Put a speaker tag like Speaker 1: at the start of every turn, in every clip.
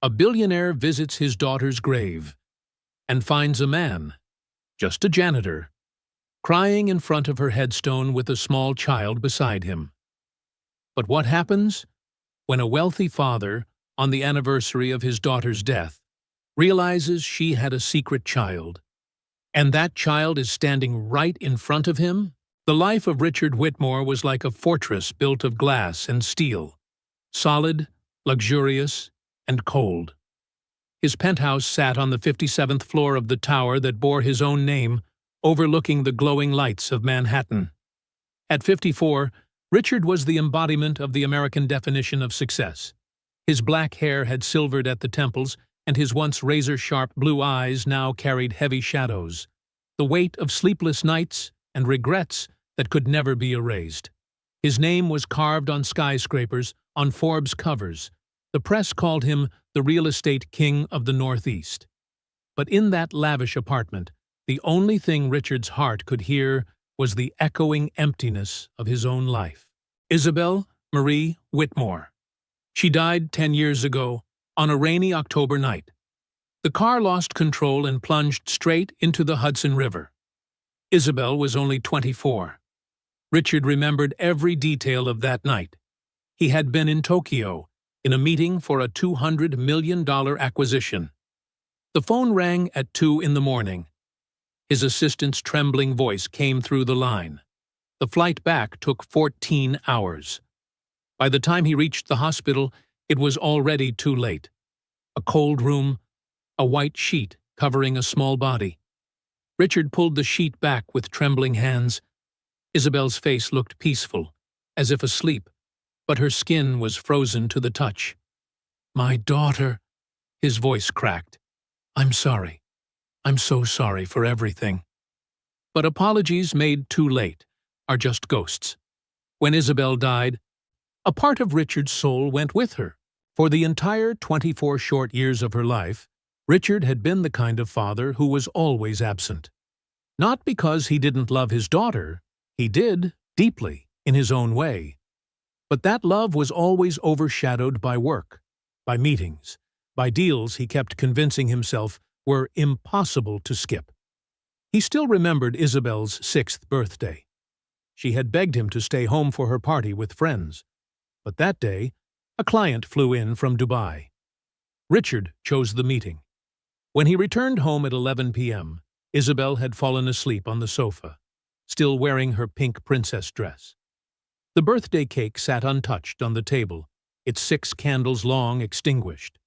Speaker 1: A billionaire visits his daughter's grave and finds a man, just a janitor, crying in front of her headstone with a small child beside him. But what happens when a wealthy father, on the anniversary of his daughter's death, realizes she had a secret child, and that child is standing right in front of him? The life of Richard Whitmore was like a fortress built of glass and steel, solid, luxurious, and cold. His penthouse sat on the 57th floor of the tower that bore his own name, overlooking the glowing lights of Manhattan. At 54, Richard was the embodiment of the American definition of success. His black hair had silvered at the temples, and his once razor-sharp blue eyes now carried heavy shadows, the weight of sleepless nights and regrets that could never be erased. His name was carved on skyscrapers, on Forbes covers. The press called him the real estate king of the Northeast. But in that lavish apartment, the only thing Richard's heart could hear was the echoing emptiness of his own life. Isabel Marie Whitmore. She died 10 years ago, on a rainy October night. The car lost control and plunged straight into the Hudson River. Isabel was only 24. Richard remembered every detail of that night. He had been in Tokyo, in a meeting for a $200 million acquisition. The phone rang at 2 in the morning. His assistant's trembling voice came through the line. The flight back took 14 hours. By the time he reached the hospital, it was already too late. A cold room, a white sheet covering a small body. Richard pulled the sheet back with trembling hands. Isabel's face looked peaceful, as if asleep, but her skin was frozen to the touch. "My daughter," his voice cracked. "I'm sorry. I'm so sorry for everything." But apologies made too late are just ghosts. When Isabel died, a part of Richard's soul went with her. For the entire 24 short years of her life, Richard had been the kind of father who was always absent. Not because he didn't love his daughter, he did, deeply, in his own way. But that love was always overshadowed by work, by meetings, by deals he kept convincing himself were impossible to skip. He still remembered Isabel's 6th birthday. She had begged him to stay home for her party with friends. But that day, a client flew in from Dubai. Richard chose the meeting. When he returned home at 11 p.m., Isabel had fallen asleep on the sofa, still wearing her pink princess dress. The birthday cake sat untouched on the table, its 6 candles long extinguished.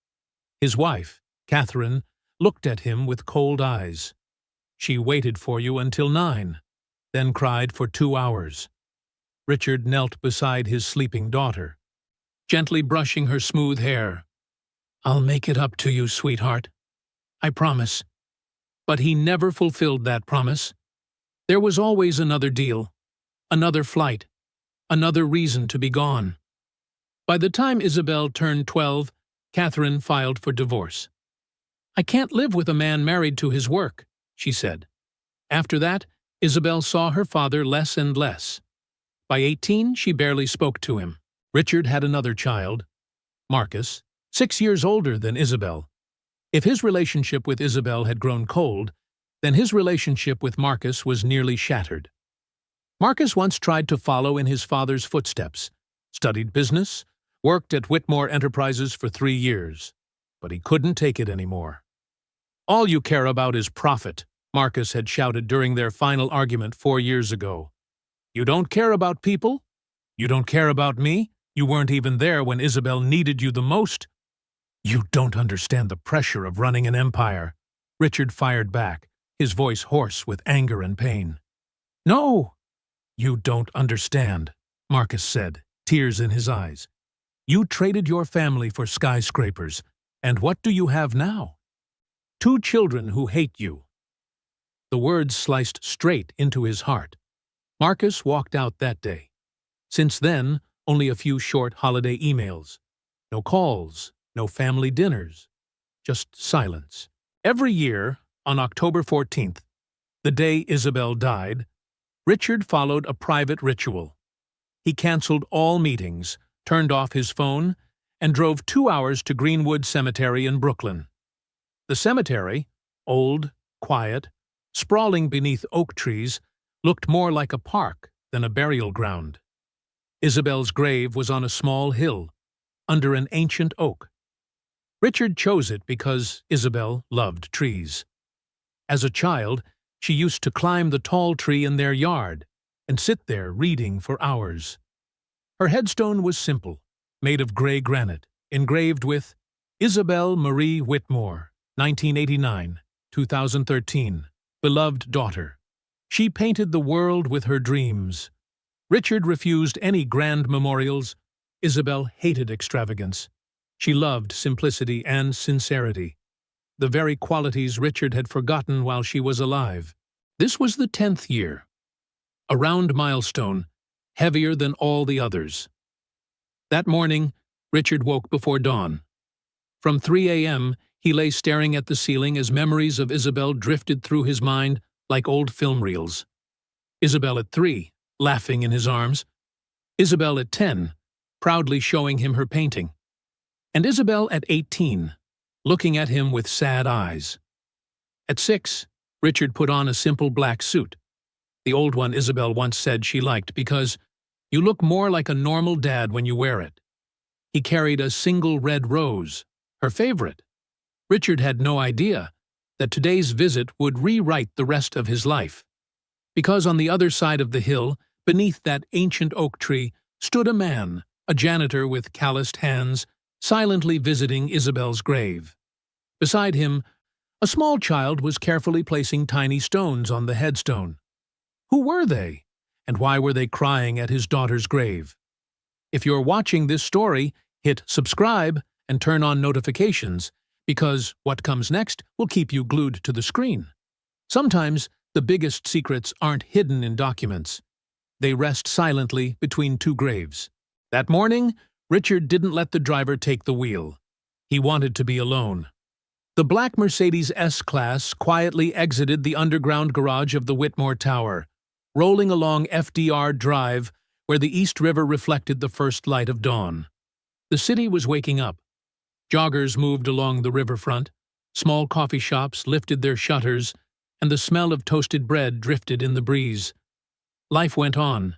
Speaker 1: His wife, Catherine, looked at him with cold eyes. "She waited for you until 9, then cried for 2 hours. Richard knelt beside his sleeping daughter, gently brushing her smooth hair. "I'll make it up to you, sweetheart. I promise." But he never fulfilled that promise. There was always another deal, another flight, another reason to be gone. By the time Isabel turned 12, Catherine filed for divorce. "I can't live with a man married to his work," she said. After that, Isabel saw her father less and less. By 18, she barely spoke to him. Richard had another child, Marcus, 6 years older than Isabel. If his relationship with Isabel had grown cold, then his relationship with Marcus was nearly shattered. Marcus once tried to follow in his father's footsteps, studied business, worked at Whitmore Enterprises for 3 years, but he couldn't take it anymore. "All you care about is profit," Marcus had shouted during their final argument 4 years ago. "You don't care about people? You don't care about me? You weren't even there when Isabel needed you the most." "You don't understand the pressure of running an empire," Richard fired back, his voice hoarse with anger and pain. "No!" "You don't understand," Marcus said, tears in his eyes. "You traded your family for skyscrapers, and what do you have now? 2 children who hate you." The words sliced straight into his heart. Marcus walked out that day. Since then, only a few short holiday emails. No calls, no family dinners, just silence. Every year, on October 14th, the day Isabel died, Richard followed a private ritual. He canceled all meetings, turned off his phone, and drove 2 hours to Greenwood Cemetery in Brooklyn. The cemetery, old, quiet, sprawling beneath oak trees, looked more like a park than a burial ground. Isabel's grave was on a small hill, under an ancient oak. Richard chose it because Isabel loved trees. As a child, she used to climb the tall tree in their yard and sit there reading for hours. Her headstone was simple, made of gray granite, engraved with Isabel Marie Whitmore, 1989, 2013, beloved daughter. She painted the world with her dreams. Richard refused any grand memorials. Isabel hated extravagance. She loved simplicity and sincerity, the very qualities Richard had forgotten while she was alive. This was the 10th year, a round milestone, heavier than all the others. That morning, Richard woke before dawn. From 3 a.m., he lay staring at the ceiling as memories of Isabel drifted through his mind like old film reels. Isabel at 3, laughing in his arms. Isabel at 10, proudly showing him her painting. And Isabel at 18, looking at him with sad eyes. At 6, Richard put on a simple black suit, the old one Isabel once said she liked because you look more like a normal dad when you wear it. He carried a single red rose, her favorite. Richard had no idea that today's visit would rewrite the rest of his life. Because on the other side of the hill, beneath that ancient oak tree, stood a man, a janitor with calloused hands, silently visiting Isabel's grave. Beside him, a small child was carefully placing tiny stones on the headstone. Who were they? And why were they crying at his daughter's grave? If you're watching this story, hit subscribe and turn on notifications, because what comes next will keep you glued to the screen. Sometimes the biggest secrets aren't hidden in documents. They rest silently between two graves. That morning, Richard didn't let the driver take the wheel. He wanted to be alone. The black Mercedes S-Class quietly exited the underground garage of the Whitmore Tower, rolling along FDR Drive where the East River reflected the first light of dawn. The city was waking up. Joggers moved along the riverfront, small coffee shops lifted their shutters, and the smell of toasted bread drifted in the breeze. Life went on,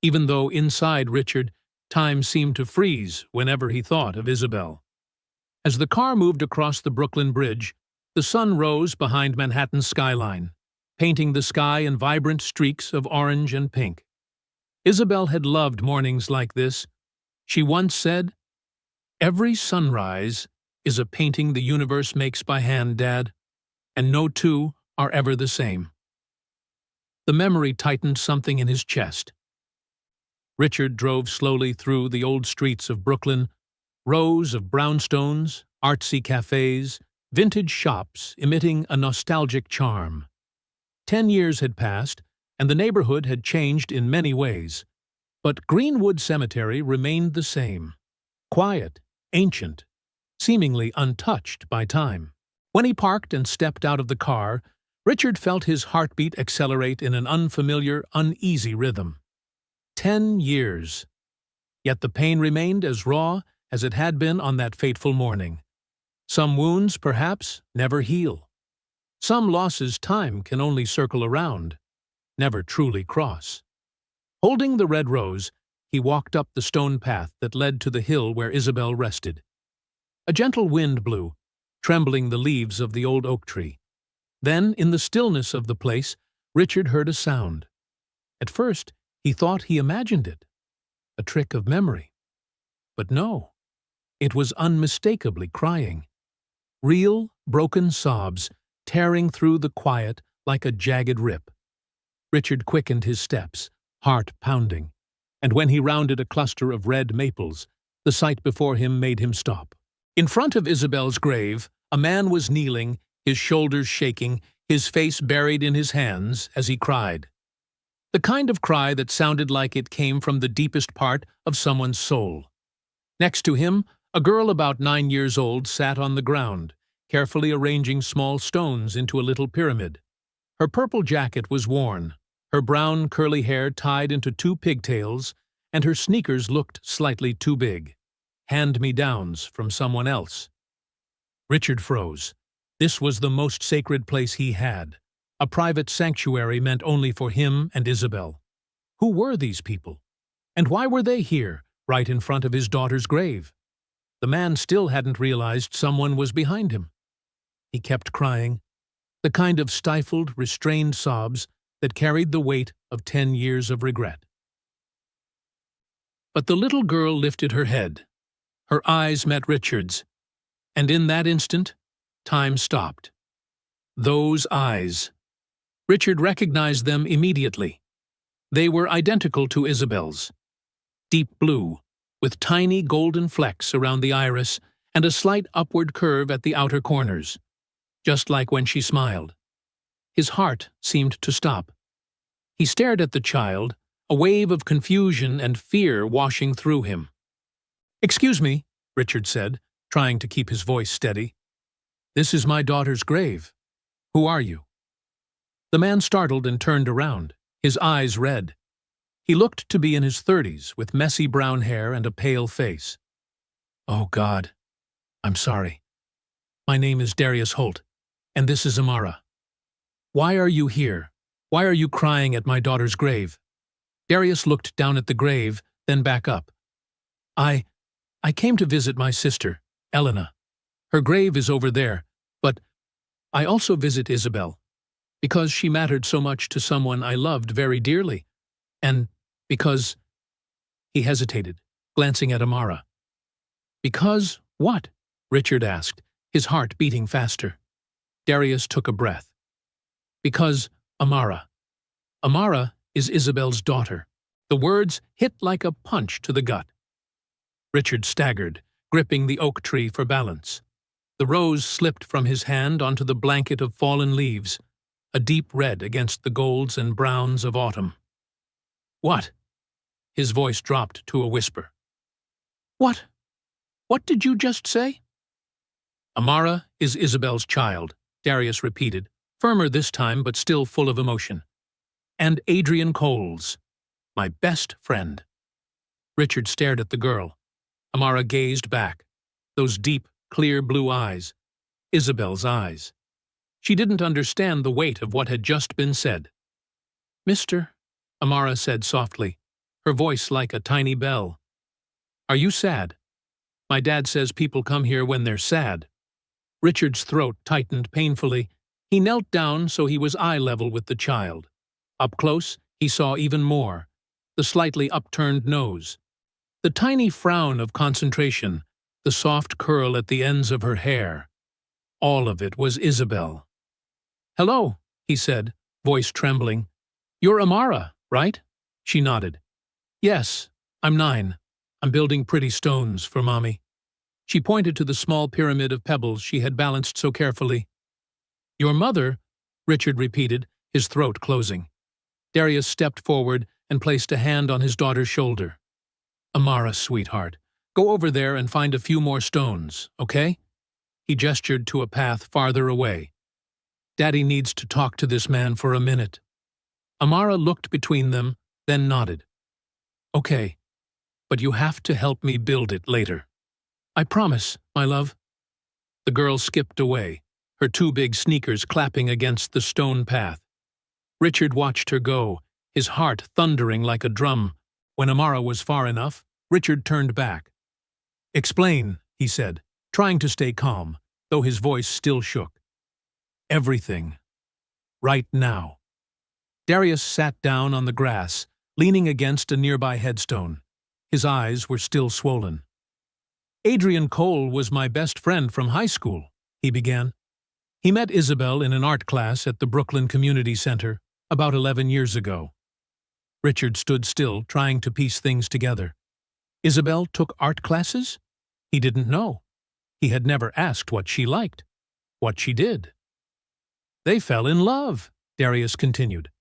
Speaker 1: even though inside Richard, time seemed to freeze whenever he thought of Isabel. As the car moved across the Brooklyn Bridge, the sun rose behind Manhattan's skyline, painting the sky in vibrant streaks of orange and pink. Isabel had loved mornings like this. She once said, "Every sunrise is a painting the universe makes by hand, Dad, and no two are ever the same." The memory tightened something in his chest. Richard drove slowly through the old streets of Brooklyn, rows of brownstones, artsy cafes, vintage shops emitting a nostalgic charm. 10 years had passed, and the neighborhood had changed in many ways. But Greenwood Cemetery remained the same, quiet, ancient, seemingly untouched by time. When he parked and stepped out of the car, Richard felt his heartbeat accelerate in an unfamiliar, uneasy rhythm. 10 years. Yet the pain remained as raw as it had been on that fateful morning. Some wounds, perhaps, never heal. Some losses time can only circle around, never truly cross. Holding the red rose, he walked up the stone path that led to the hill where Isabel rested. A gentle wind blew, trembling the leaves of the old oak tree. Then, in the stillness of the place, Richard heard a sound. At first, he thought he imagined it, a trick of memory. But no, it was unmistakably crying. Real, broken sobs, tearing through the quiet like a jagged rip. Richard quickened his steps, heart pounding, and when he rounded a cluster of red maples, the sight before him made him stop. In front of Isabel's grave, a man was kneeling, his shoulders shaking, his face buried in his hands as he cried. The kind of cry that sounded like it came from the deepest part of someone's soul. Next to him, a girl about 9 years old sat on the ground, carefully arranging small stones into a little pyramid. Her purple jacket was worn, her brown curly hair tied into 2 pigtails, and her sneakers looked slightly too big. hand-me-downs from someone else. Richard froze. This was the most sacred place he had, a private sanctuary meant only for him and Isabel. Who were these people? And why were they here, right in front of his daughter's grave? The man still hadn't realized someone was behind him. He kept crying, the kind of stifled, restrained sobs that carried the weight of 10 years of regret. But the little girl lifted her head. Her eyes met Richard's, and in that instant, time stopped. Those eyes. Richard recognized them immediately. They were identical to Isabel's. Deep blue, with tiny golden flecks around the iris and a slight upward curve at the outer corners, just like when she smiled. His heart seemed to stop. He stared at the child, a wave of confusion and fear washing through him. "Excuse me," Richard said, trying to keep his voice steady. "This is my daughter's grave. Who are you?" The man startled and turned around, his eyes red. He looked to be in his 30s, with messy brown hair and a pale face. "Oh, God. I'm sorry. My name is Darius Holt, and this is Amara. Why are you here? Why are you crying at my daughter's grave?" Darius looked down at the grave, then back up. I came to visit my sister, Elena. Her grave is over there, but I also visit Isabel, because she mattered so much to someone I loved very dearly, and because—" He hesitated, glancing at Amara. "Because what?" Richard asked, his heart beating faster. Darius took a breath. "Because Amara. Amara is Isabel's daughter." The words hit like a punch to the gut. Richard staggered, gripping the oak tree for balance. The rose slipped from his hand onto the blanket of fallen leaves, a deep red against the golds and browns of autumn. "What?" His voice dropped to a whisper. "What? What did you just say?" "Amara is Isabel's child," Darius repeated, firmer this time but still full of emotion. "And Adrian Cole's, my best friend." Richard stared at the girl. Amara gazed back, those deep, clear blue eyes, Isabel's eyes. She didn't understand the weight of what had just been said. "Mister," Amara said softly, her voice like a tiny bell. "Are you sad? My dad says people come here when they're sad." Richard's throat tightened painfully. He knelt down so he was eye level with the child. Up close, he saw even more, the slightly upturned nose, the tiny frown of concentration, the soft curl at the ends of her hair. All of it was Isabel. "Hello," he said, voice trembling. "You're Amara, right?" She nodded. "Yes, I'm 9. I'm building pretty stones for Mommy." She pointed to the small pyramid of pebbles she had balanced so carefully. "Your mother," Richard repeated, his throat closing. Darius stepped forward and placed a hand on his daughter's shoulder. "Amara, sweetheart, go over there and find a few more stones, okay?" He gestured to a path farther away. "Daddy needs to talk to this man for a minute." Amara looked between them, then nodded. "Okay, but you have to help me build it later." "I promise, my love." The girl skipped away, her 2 big sneakers clapping against the stone path. Richard watched her go, his heart thundering like a drum. When Amara was far enough, Richard turned back. "Explain," he said, trying to stay calm, though his voice still shook. "Everything. Right now." Darius sat down on the grass, leaning against a nearby headstone. His eyes were still swollen. "Adrian Cole was my best friend from high school," he began. "He met Isabel in an art class at the Brooklyn Community Center about 11 years ago." Richard stood still, trying to piece things together. Isabel took art classes? He didn't know. He had never asked what she liked, what she did. "They fell in love," Darius continued,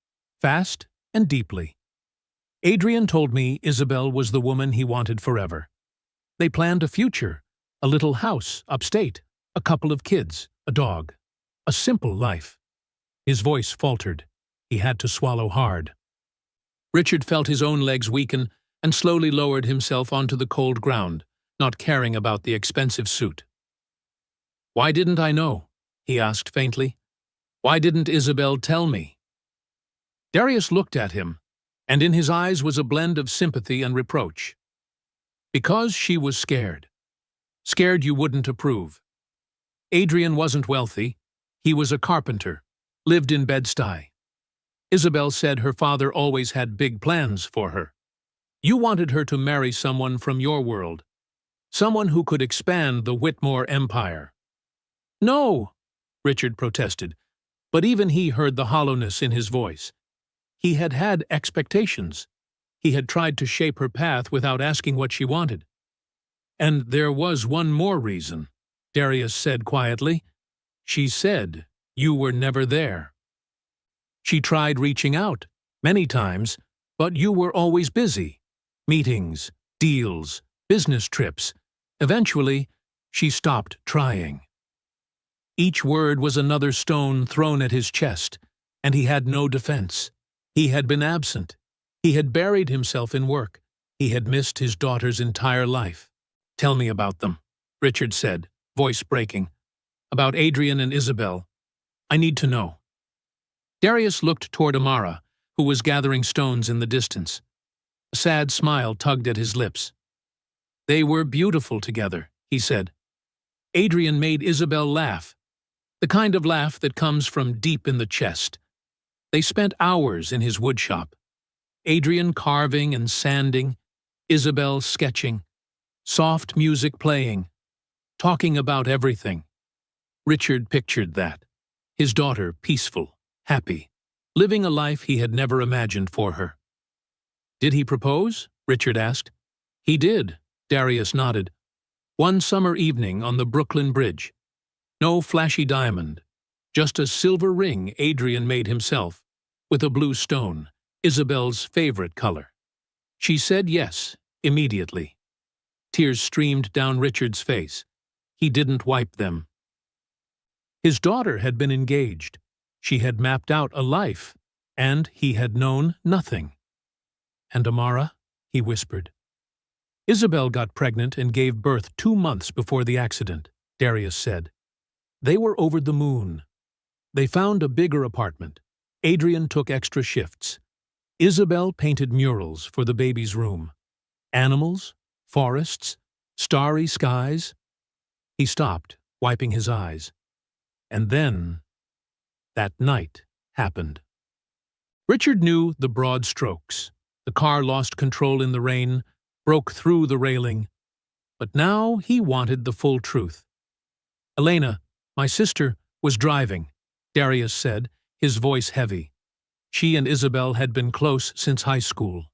Speaker 1: fast and deeply. "Adrian told me Isabel was the woman he wanted forever. They planned a future, a little house upstate, a couple of kids, a dog, a simple life." His voice faltered. He had to swallow hard. Richard felt his own legs weaken and slowly lowered himself onto the cold ground, not caring about the expensive suit. "Why didn't I know?" he asked faintly. "Why didn't Isabel tell me?" Darius looked at him, and in his eyes was a blend of sympathy and reproach. Because she was scared. Scared you wouldn't approve. Adrian wasn't wealthy. He was a carpenter, lived in Bed-Stuy. Isabel said her father always had big plans for her. You wanted her to marry someone from your world, someone who could expand the Whitmore empire. "No," Richard protested, but even he heard the hollowness in his voice. He had had expectations. He had tried to shape her path without asking what she wanted. "And there was one more reason," Darius said quietly. "She said you were never there. She tried reaching out, many times, but you were always busy. Meetings, deals, business trips. Eventually, she stopped trying." Each word was another stone thrown at his chest, and he had no defense. He had been absent. He had buried himself in work. He had missed his daughter's entire life. "Tell me about them," Richard said, voice breaking. "About Adrian and Isabel. I need to know." Darius looked toward Amara, who was gathering stones in the distance. A sad smile tugged at his lips. "They were beautiful together," he said. "Adrian made Isabel laugh, the kind of laugh that comes from deep in the chest. They spent hours in his woodshop. Adrian carving and sanding, Isabel sketching, soft music playing, talking about everything." Richard pictured that. His daughter peaceful, happy, living a life he had never imagined for her. "Did he propose?" Richard asked. "He did," Darius nodded. "One summer evening on the Brooklyn Bridge. No flashy diamond, just a silver ring Adrian made himself, with a blue stone, Isabel's favorite color. She said yes, immediately." Tears streamed down Richard's face. He didn't wipe them. His daughter had been engaged. She had mapped out a life, and he had known nothing. "And Amara?" he whispered. "Isabel got pregnant and gave birth 2 months before the accident," Darius said. "They were over the moon. They found a bigger apartment. Adrian took extra shifts. Isabel painted murals for the baby's room. Animals, forests, starry skies." He stopped, wiping his eyes. "And then, that night happened." Richard knew the broad strokes. The car lost control in the rain, broke through the railing. But now he wanted the full truth. "Elena, my sister, was driving," Darius said, his voice heavy. She and Isabel had been close since high school.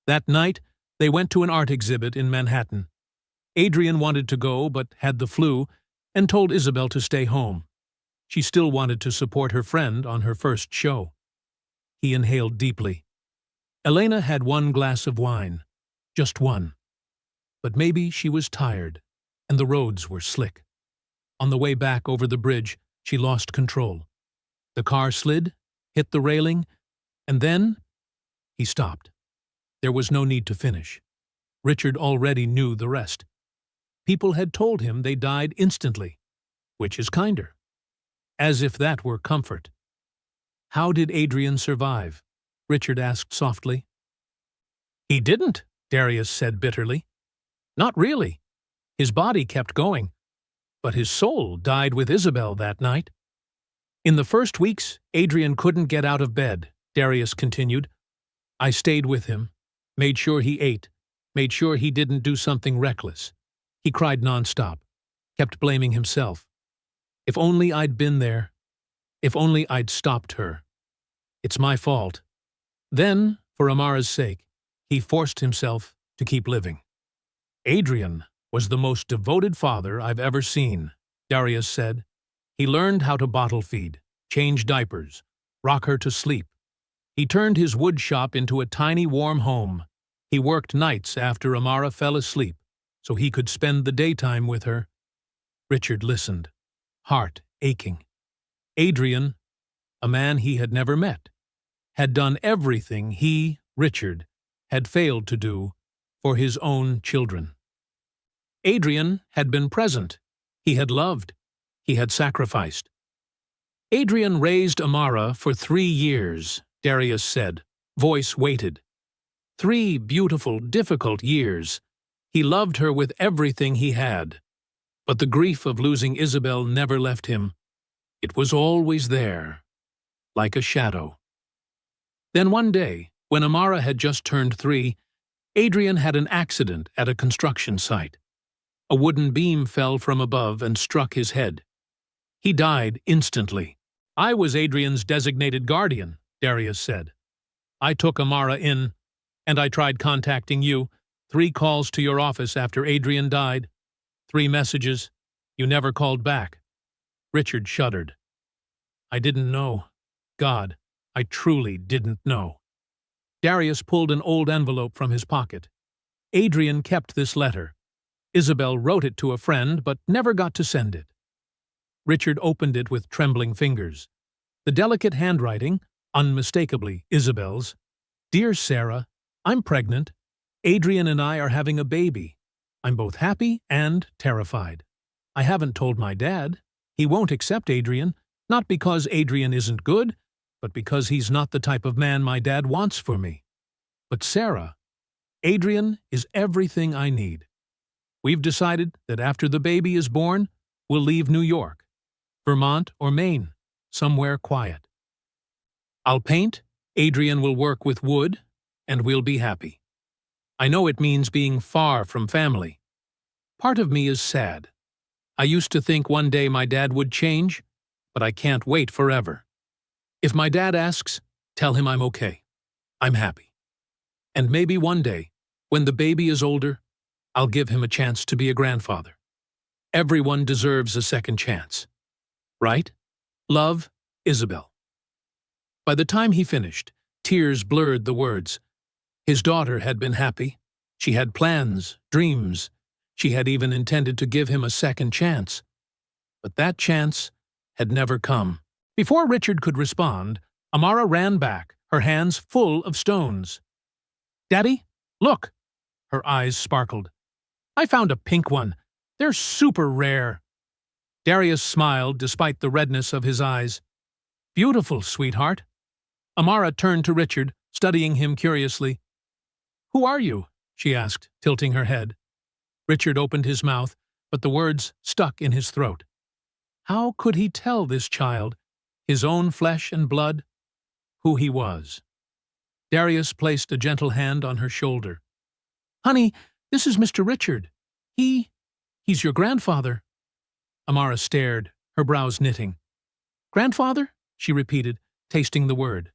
Speaker 1: That night, they went to an art exhibit in Manhattan. Adrian wanted to go but had the flu and told Isabel to stay home. She still wanted to support her friend on her first show. He inhaled deeply. Elena had 1 glass of wine. Just one. But maybe she was tired, and the roads were slick. On the way back over the bridge, she lost control. The car slid, hit the railing, and then he stopped. There was no need to finish. Richard already knew the rest. People had told him they died instantly, which is kinder. As if that were comfort. "How did Adrian survive?" Richard asked softly. "He didn't," Darius said bitterly. "Not really. His body kept going. But his soul died with Isabel that night." "In the first weeks, Adrian couldn't get out of bed," Darius continued. "I stayed with him, made sure he ate, made sure he didn't do something reckless. He cried nonstop, kept blaming himself. If only I'd been there. If only I'd stopped her. It's my fault." Then, for Amara's sake, he forced himself to keep living. "Adrian was the most devoted father I've ever seen," Darius said. "He learned how to bottle feed, change diapers, rock her to sleep. He turned his wood shop into a tiny warm home. He worked nights after Amara fell asleep, so he could spend the daytime with her." Richard listened, heart aching. Adrian, a man he had never met, had done everything he, Richard, had failed to do for his own children. Adrian had been present. He had loved. He had sacrificed. Adrian raised Amara for 3 years, Darius said, voice weighted. 3 beautiful, difficult years. He loved her with everything he had. But the grief of losing Isabel never left him. It was always there, like a shadow. Then one day, when Amara had just turned 3, Adrian had an accident at a construction site. A wooden beam fell from above and struck his head. He died instantly. I was Adrian's designated guardian, Darius said. I took Amara in, and I tried contacting you. 3 calls to your office after Adrian died. 3 messages. You never called back. Richard shuddered. I didn't know. God, I truly didn't know. Darius pulled an old envelope from his pocket. Adrian kept this letter. Isabel wrote it to a friend, but never got to send it. Richard opened it with trembling fingers. The delicate handwriting, unmistakably Isabel's. Dear Sarah, I'm pregnant. Adrian and I are having a baby. I'm both happy and terrified. I haven't told my dad. He won't accept Adrian, not because Adrian isn't good, but because he's not the type of man my dad wants for me. But Sarah, Adrian is everything I need. We've decided that after the baby is born, we'll leave New York, Vermont or Maine, somewhere quiet. I'll paint, Adrian will work with wood, and we'll be happy. I know it means being far from family. Part of me is sad. I used to think one day my dad would change, but I can't wait forever. If my dad asks, tell him I'm okay. I'm happy. And maybe one day, when the baby is older, I'll give him a chance to be a grandfather. Everyone deserves a second chance. Right? Love, Isabel. By the time he finished, tears blurred the words. His daughter had been happy. She had plans, dreams. She had even intended to give him a second chance. But that chance had never come. Before Richard could respond, Amara ran back, her hands full of stones. Daddy, look! Her eyes sparkled. I found a pink one. They're super rare. Darius smiled despite the redness of his eyes. Beautiful, sweetheart. Amara turned to Richard, studying him curiously. Who are you? She asked, tilting her head. Richard opened his mouth, but the words stuck in his throat. How could he tell this child, his own flesh and blood, who he was? Darius placed a gentle hand on her shoulder. Honey, this is Mr. Richard. He's your grandfather. Amara stared, her brows knitting. Grandfather? She repeated, tasting the word.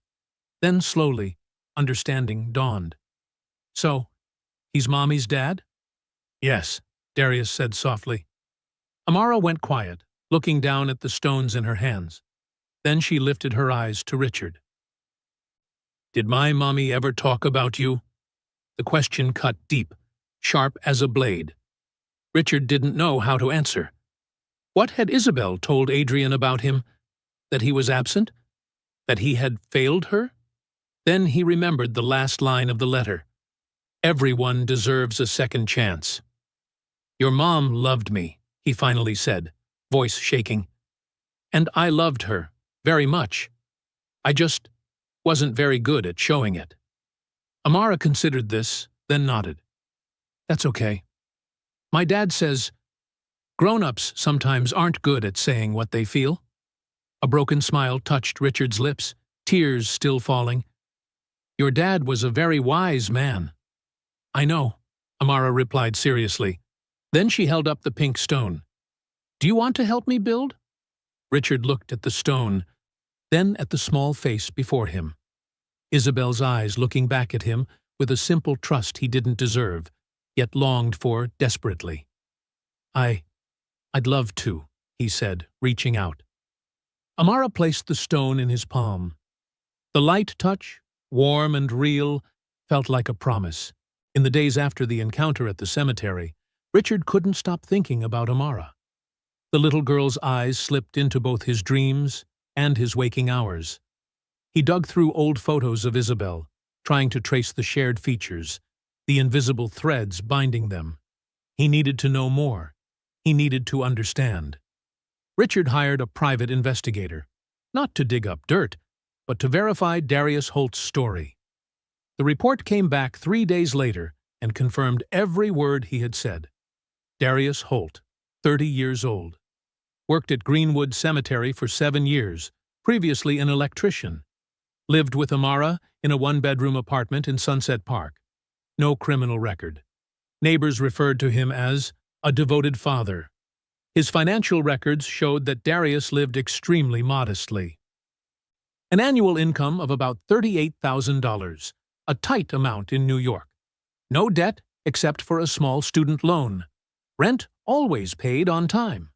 Speaker 1: Then slowly, understanding dawned. So, he's Mommy's dad? Yes, Darius said softly. Amara went quiet, looking down at the stones in her hands. Then she lifted her eyes to Richard. Did my mommy ever talk about you? The question cut deep, sharp as a blade. Richard didn't know how to answer. What had Isabel told Adrian about him? That he was absent? That he had failed her? Then he remembered the last line of the letter. Everyone deserves a second chance. Your mom loved me, he finally said, voice shaking. And I loved her, very much. I just wasn't very good at showing it. Amara considered this, then nodded. That's okay. My dad says, grown-ups sometimes aren't good at saying what they feel. A broken smile touched Richard's lips, tears still falling. Your dad was a very wise man. I know, Amara replied seriously. Then she held up the pink stone. Do you want to help me build? Richard looked at the stone, then at the small face before him. Isabel's eyes looking back at him with a simple trust he didn't deserve, yet longed for desperately. I'd love to, he said, reaching out. Amara placed the stone in his palm. The light touch, warm and real, felt like a promise. In the days after the encounter at the cemetery, Richard couldn't stop thinking about Amara. The little girl's eyes slipped into both his dreams and his waking hours. He dug through old photos of Isabel, trying to trace the shared features, the invisible threads binding them. He needed to know more. He needed to understand. Richard hired a private investigator, not to dig up dirt, but to verify Darius Holt's story. The report came back 3 days later and confirmed every word he had said. Darius Holt, 30 years old, worked at Greenwood Cemetery for 7 years, previously an electrician. Lived with Amara in a one-bedroom apartment in Sunset Park. No criminal record. Neighbors referred to him as a devoted father. His financial records showed that Darius lived extremely modestly. An annual income of about $38,000, a tight amount in New York. No debt except for a small student loan. Rent always paid on time.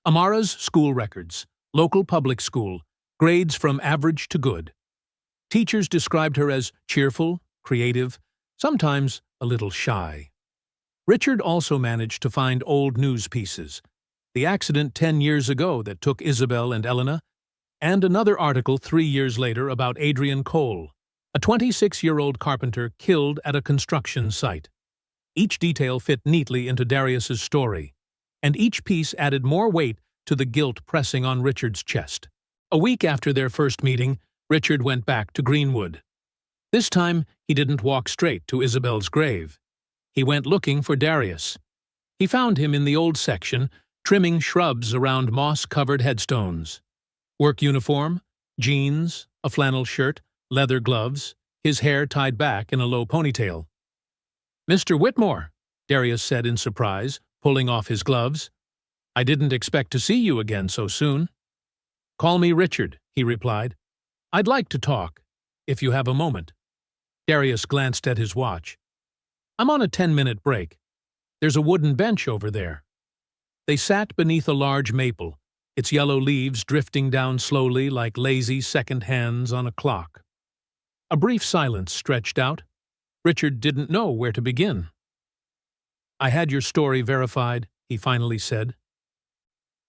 Speaker 1: Amara's school records, local public school, grades from average to good. Teachers described her as cheerful, creative, sometimes a little shy. Richard also managed to find old news pieces. The accident 10 years ago that took Isabel and Elena, and another article 3 years later about Adrian Cole, a 26-year-old carpenter killed at a construction site. Each detail fit neatly into Darius's story, and each piece added more weight to the guilt pressing on Richard's chest. A week after their first meeting, Richard went back to Greenwood. This time, he didn't walk straight to Isabel's grave. He went looking for Darius. He found him in the old section, trimming shrubs around moss-covered headstones. Work uniform, jeans, a flannel shirt, leather gloves, his hair tied back in a low ponytail. "Mr. Whitmore," Darius said in surprise, pulling off his gloves. "I didn't expect to see you again so soon." "Call me Richard," he replied. "I'd like to talk, if you have a moment." Darius glanced at his watch. "I'm on a 10-minute break. There's a wooden bench over there." They sat beneath a large maple, its yellow leaves drifting down slowly like lazy second hands on a clock. A brief silence stretched out. Richard didn't know where to begin. "I had your story verified," he finally said.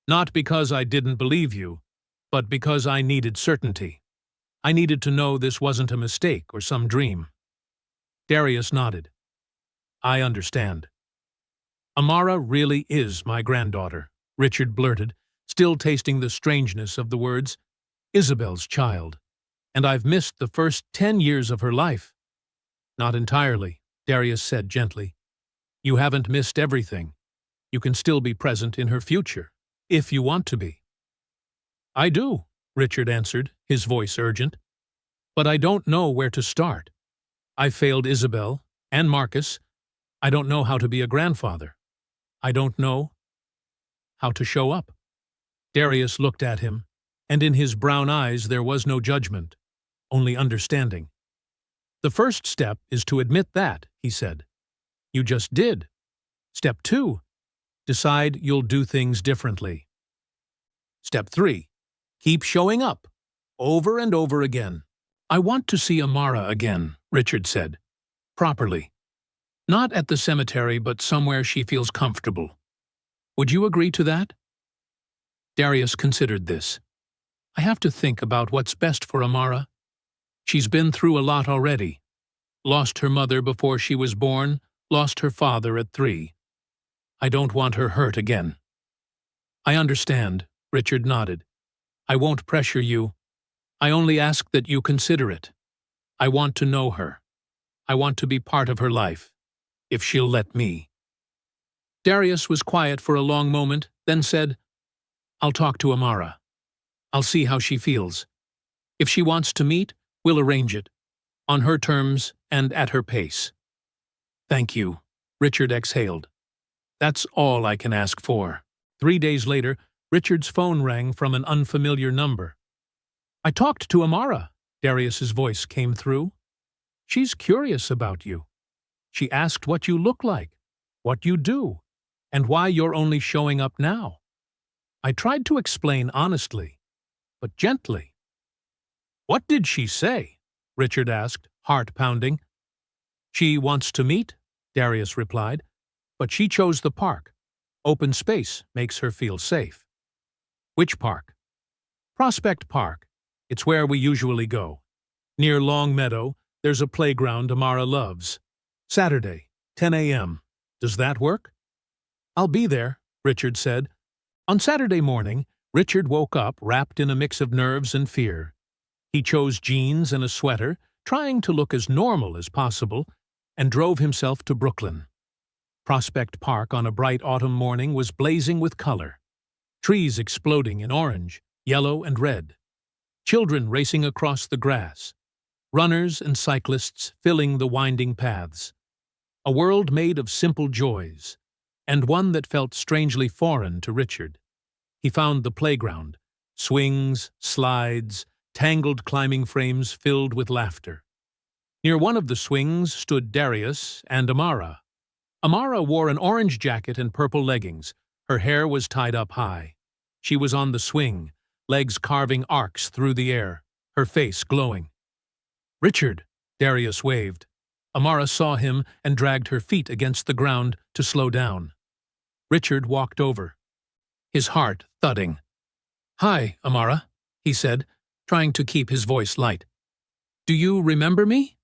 Speaker 1: "Not because I didn't believe you, but because I needed certainty. I needed to know this wasn't a mistake or some dream." Darius nodded. "I understand." "Amara really is my granddaughter," Richard blurted, still tasting the strangeness of the words. "Isabel's child. And I've missed the first 10 years of her life." "Not entirely," Darius said gently. "You haven't missed everything. You can still be present in her future, if you want to be." "I do," Richard answered, his voice urgent. "But I don't know where to start. I failed Isabel and Marcus. I don't know how to be a grandfather. I don't know how to show up." Darius looked at him, and in his brown eyes there was no judgment, only understanding. "The first step is to admit that," he said. "You just did. Step 2, decide you'll do things differently. Step 3, keep showing up, over and over again." "I want to see Amara again," Richard said. "Properly. Not at the cemetery, but somewhere she feels comfortable. Would you agree to that?" Darius considered this. "I have to think about what's best for Amara. She's been through a lot already. Lost her mother before she was born, lost her father at 3. I don't want her hurt again." "I understand," Richard nodded. "I won't pressure you. I only ask that you consider it. I want to know her. I want to be part of her life, if she'll let me." Darius was quiet for a long moment, then said, "I'll talk to Amara. I'll see how she feels. If she wants to meet, we'll arrange it, on her terms and at her pace." "Thank you," Richard exhaled. "That's all I can ask for." 3 days later, Richard's phone rang from an unfamiliar number. "I talked to Amara," Darius's voice came through. "She's curious about you. She asked what you look like, what you do, and why you're only showing up now. I tried to explain honestly, but gently." "What did she say?" Richard asked, heart pounding. "She wants to meet," Darius replied, "but she chose the park. Open space makes her feel safe." "Which park?" "Prospect Park. It's where we usually go. Near Long Meadow, there's a playground Amara loves. Saturday, 10 a.m. Does that work?" I'll be there, Richard said. On Saturday morning, Richard woke up wrapped in a mix of nerves and fear. He chose jeans and a sweater, trying to look as normal as possible, and drove himself to Brooklyn. Prospect Park on a bright autumn morning was blazing with color. Trees exploding in orange, yellow, and red. Children racing across the grass. Runners and cyclists filling the winding paths. A world made of simple joys, and one that felt strangely foreign to Richard. He found the playground, swings, slides, tangled climbing frames filled with laughter. Near one of the swings stood Darius and Amara. Amara wore an orange jacket and purple leggings. Her hair was tied up high. She was on the swing, legs carving arcs through the air, her face glowing. "Richard," Darius waved. Amara saw him and dragged her feet against the ground to slow down. Richard walked over, his heart thudding. "Hi, Amara," he said, trying to keep his voice light. "Do you remember me?"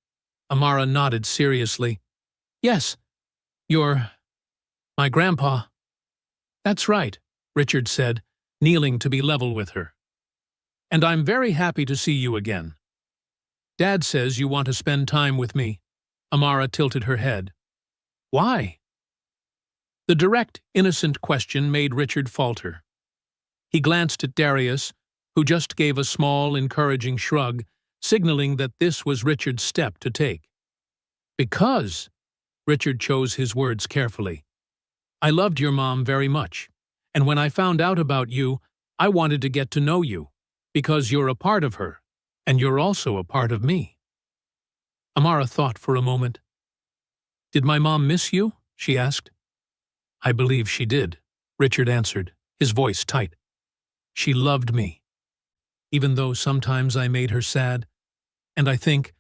Speaker 1: Amara nodded seriously. "Yes, you're my grandpa." "That's right," Richard said, kneeling to be level with her. "And I'm very happy to see you again. Dad says you want to spend time with me." Amara tilted her head. "Why?" The direct, innocent question made Richard falter. He glanced at Darius, who just gave a small, encouraging shrug, signaling that this was Richard's step to take. "Because," Richard chose his words carefully, "I loved your mom very much, and when I found out about you, I wanted to get to know you, because you're a part of her, and you're also a part of me." Amara thought for a moment. "Did my mom miss you?" she asked. "I believe she did," Richard answered, his voice tight. "She loved me, even though sometimes I made her sad, and I think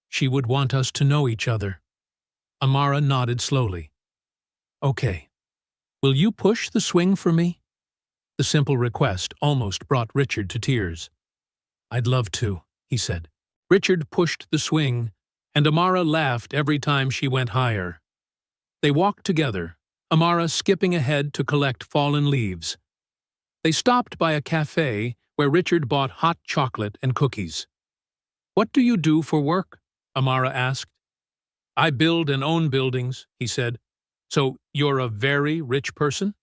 Speaker 1: she would want us to know each other." Amara nodded slowly. "Okay. Will you push the swing for me?" The simple request almost brought Richard to tears. "I'd love to," he said. Richard pushed the swing, and Amara laughed every time she went higher. They walked together, Amara skipping ahead to collect fallen leaves. They stopped by a cafe where Richard bought hot chocolate and cookies. "What do you do for work?" Amara asked. "I build and own buildings," he said. "So you're a very rich person?"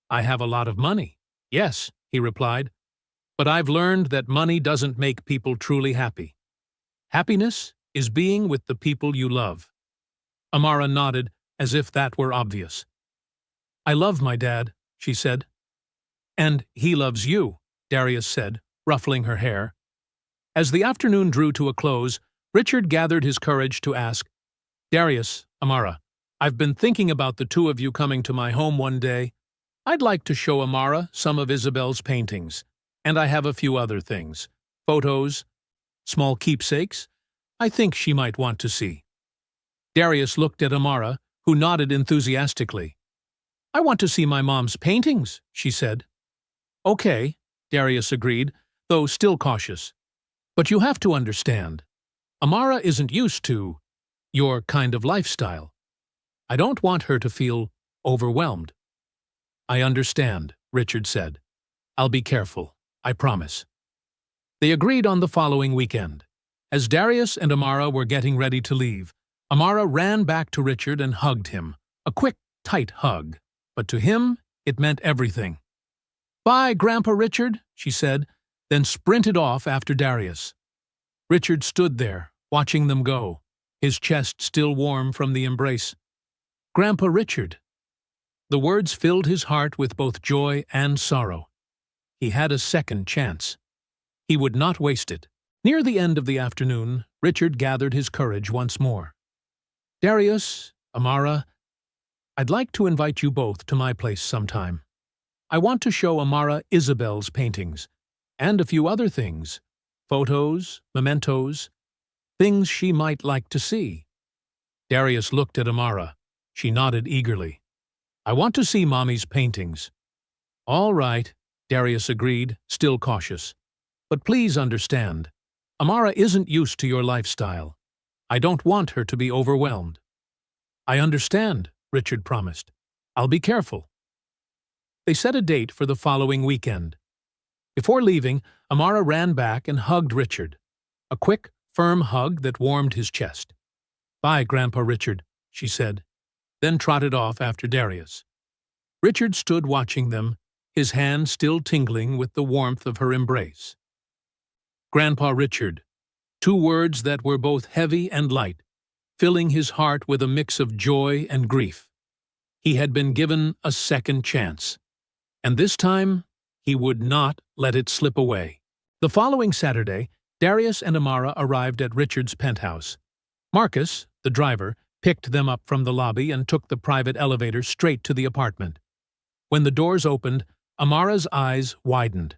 Speaker 1: "I have a lot of money." "Yes," he replied. "But I've learned that money doesn't make people truly happy. Happiness is being with the people you love." Amara nodded as if that were obvious. "I love my dad," she said. "And he loves you," Darius said, ruffling her hair. As the afternoon drew to a close, Richard gathered his courage to ask, "Darius, Amara, I've been thinking about the two of you coming to my home one day. I'd like to show Amara some of Isabel's paintings, and I have a few other things. Photos, small keepsakes, I think she might want to see." Darius looked at Amara, who nodded enthusiastically. "I want to see my mom's paintings," she said. "Okay," Darius agreed, though still cautious. "But you have to understand, Amara isn't used to your kind of lifestyle. I don't want her to feel overwhelmed." "I understand," Richard said. "I'll be careful, I promise." They agreed on the following weekend. As Darius and Amara were getting ready to leave, Amara ran back to Richard and hugged him, a quick, tight hug. But to him, it meant everything. "Bye, Grandpa Richard," she said, then sprinted off after Darius. Richard stood there, watching them go, his chest still warm from the embrace. "Grandpa Richard." The words filled his heart with both joy and sorrow. He had a second chance. He would not waste it. Near the end of the afternoon, Richard gathered his courage once more. "Darius, Amara, I'd like to invite you both to my place sometime. I want to show Amara Isabel's paintings, and a few other things, photos, mementos, things she might like to see." Darius looked at Amara. She nodded eagerly. "I want to see Mommy's paintings." "All right," Darius agreed, still cautious. "But please understand, Amara isn't used to your lifestyle. I don't want her to be overwhelmed." "I understand," Richard promised. I'll be careful." They set a date for the following weekend. Before leaving, Amara ran back and hugged Richard. A quick, firm hug that warmed his chest. "Bye, Grandpa Richard," she said, then trotted off after Darius. Richard stood watching them, his hand still tingling with the warmth of her embrace. Grandpa Richard, two words that were both heavy and light, filling his heart with a mix of joy and grief. He had been given a second chance, and this time he would not let it slip away. The following Saturday, Darius and Amara arrived at Richard's penthouse. Marcus, the driver, picked them up from the lobby and took the private elevator straight to the apartment. When the doors opened, Amara's eyes widened.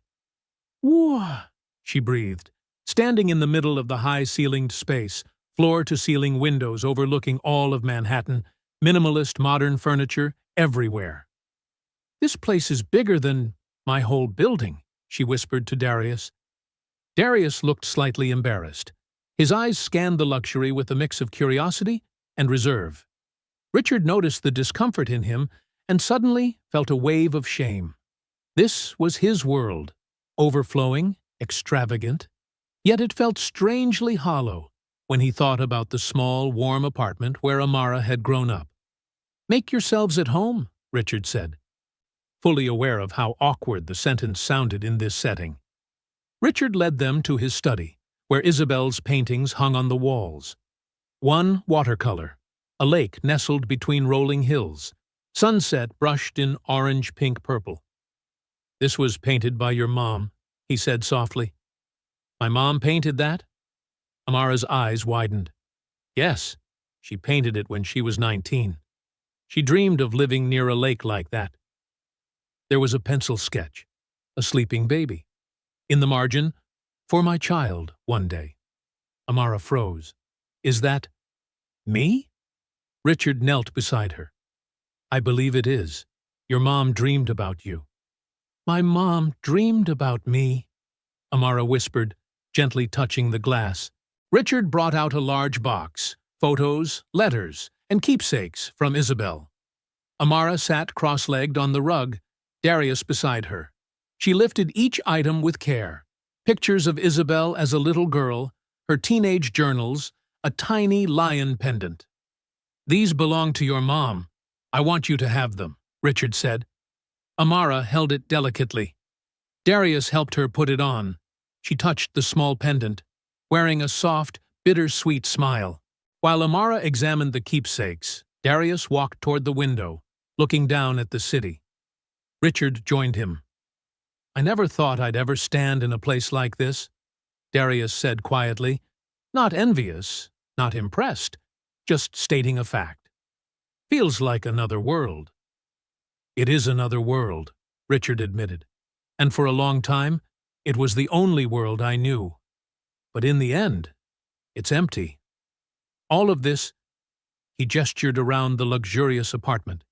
Speaker 1: "Whoa," she breathed, standing in the middle of the high-ceilinged space, floor-to-ceiling windows overlooking all of Manhattan, minimalist modern furniture everywhere. "This place is bigger than my whole building," she whispered to Darius. Darius looked slightly embarrassed. His eyes scanned the luxury with a mix of curiosity and reserve. Richard noticed the discomfort in him and suddenly felt a wave of shame. This was his world, overflowing, extravagant, yet it felt strangely hollow when he thought about the small, warm apartment where Amara had grown up. "Make yourselves at home," Richard said, fully aware of how awkward the sentence sounded in this setting. Richard led them to his study, where Isabel's paintings hung on the walls. One watercolor, a lake nestled between rolling hills, sunset brushed in orange-pink-purple. "This was painted by your mom," he said softly. "My mom painted that?" Amara's eyes widened. "Yes, she painted it when she was 19. She dreamed of living near a lake like that." There was a pencil sketch, a sleeping baby. In the margin, "For my child, one day." Amara froze. "Is that me?" Richard knelt beside her. "I believe it is. Your mom dreamed about you." "My mom dreamed about me," Amara whispered, gently touching the glass. Richard brought out a large box, photos, letters, and keepsakes from Isabel. Amara sat cross-legged on the rug, Darius beside her. She lifted each item with care. Pictures of Isabel as a little girl, her teenage journals, a tiny lion pendant. "These belong to your mom. I want you to have them," Richard said. Amara held it delicately. Darius helped her put it on. She touched the small pendant, wearing a soft, bittersweet smile. While Amara examined the keepsakes, Darius walked toward the window, looking down at the city. Richard joined him. "I never thought I'd ever stand in a place like this," Darius said quietly, not envious, not impressed, just stating a fact. "Feels like another world." "It is another world," Richard admitted, "and for a long time, it was the only world I knew. But in the end, it's empty. All of this," he gestured around the luxurious apartment,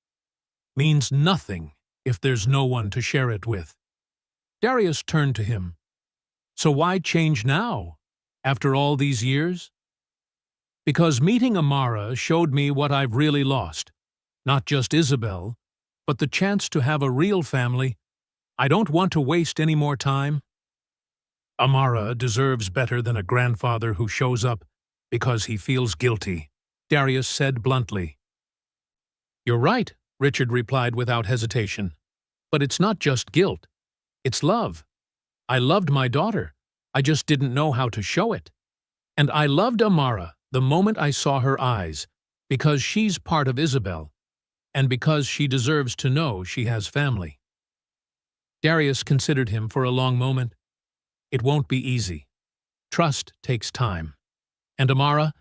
Speaker 1: "means nothing if there's no one to share it with." Darius turned to him. "So why change now, after all these years?" "Because meeting Amara showed me what I've really lost. Not just Isabel, but the chance to have a real family. I don't want to waste any more time." "Amara deserves better than a grandfather who shows up because he feels guilty," Darius said bluntly. "You're right," Richard replied without hesitation. "But it's not just guilt. It's love. I loved my daughter. I just didn't know how to show it. And I loved Amara the moment I saw her eyes, because she's part of Isabel, and because she deserves to know she has family." Darius considered him for a long moment. "It won't be easy. Trust takes time. And Amara,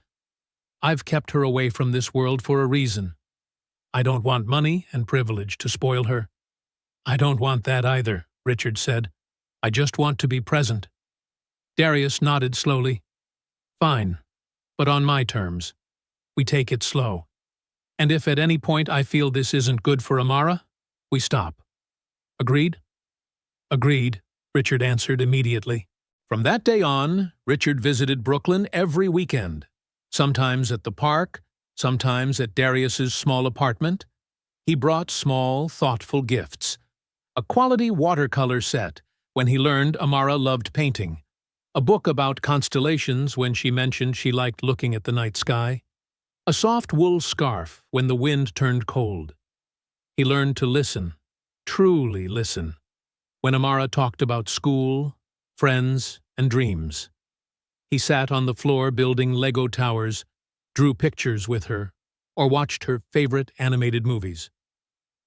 Speaker 1: I've kept her away from this world for a reason. I don't want money and privilege to spoil her." "I don't want that either," Richard said. "I just want to be present." Darius nodded slowly. "Fine, but on my terms. We take it slow. And if at any point I feel this isn't good for Amara, we stop. Agreed?" "Agreed," Richard answered immediately. From that day on, Richard visited Brooklyn every weekend, sometimes at the park, sometimes at Darius's small apartment, He brought small, thoughtful gifts. A quality watercolor set when he learned Amara loved painting. A book about constellations when she mentioned she liked looking at the night sky. A soft wool scarf when the wind turned cold. He learned to listen, truly listen, when Amara talked about school, friends, and dreams. He sat on the floor building Lego towers, drew pictures with her, or watched her favorite animated movies.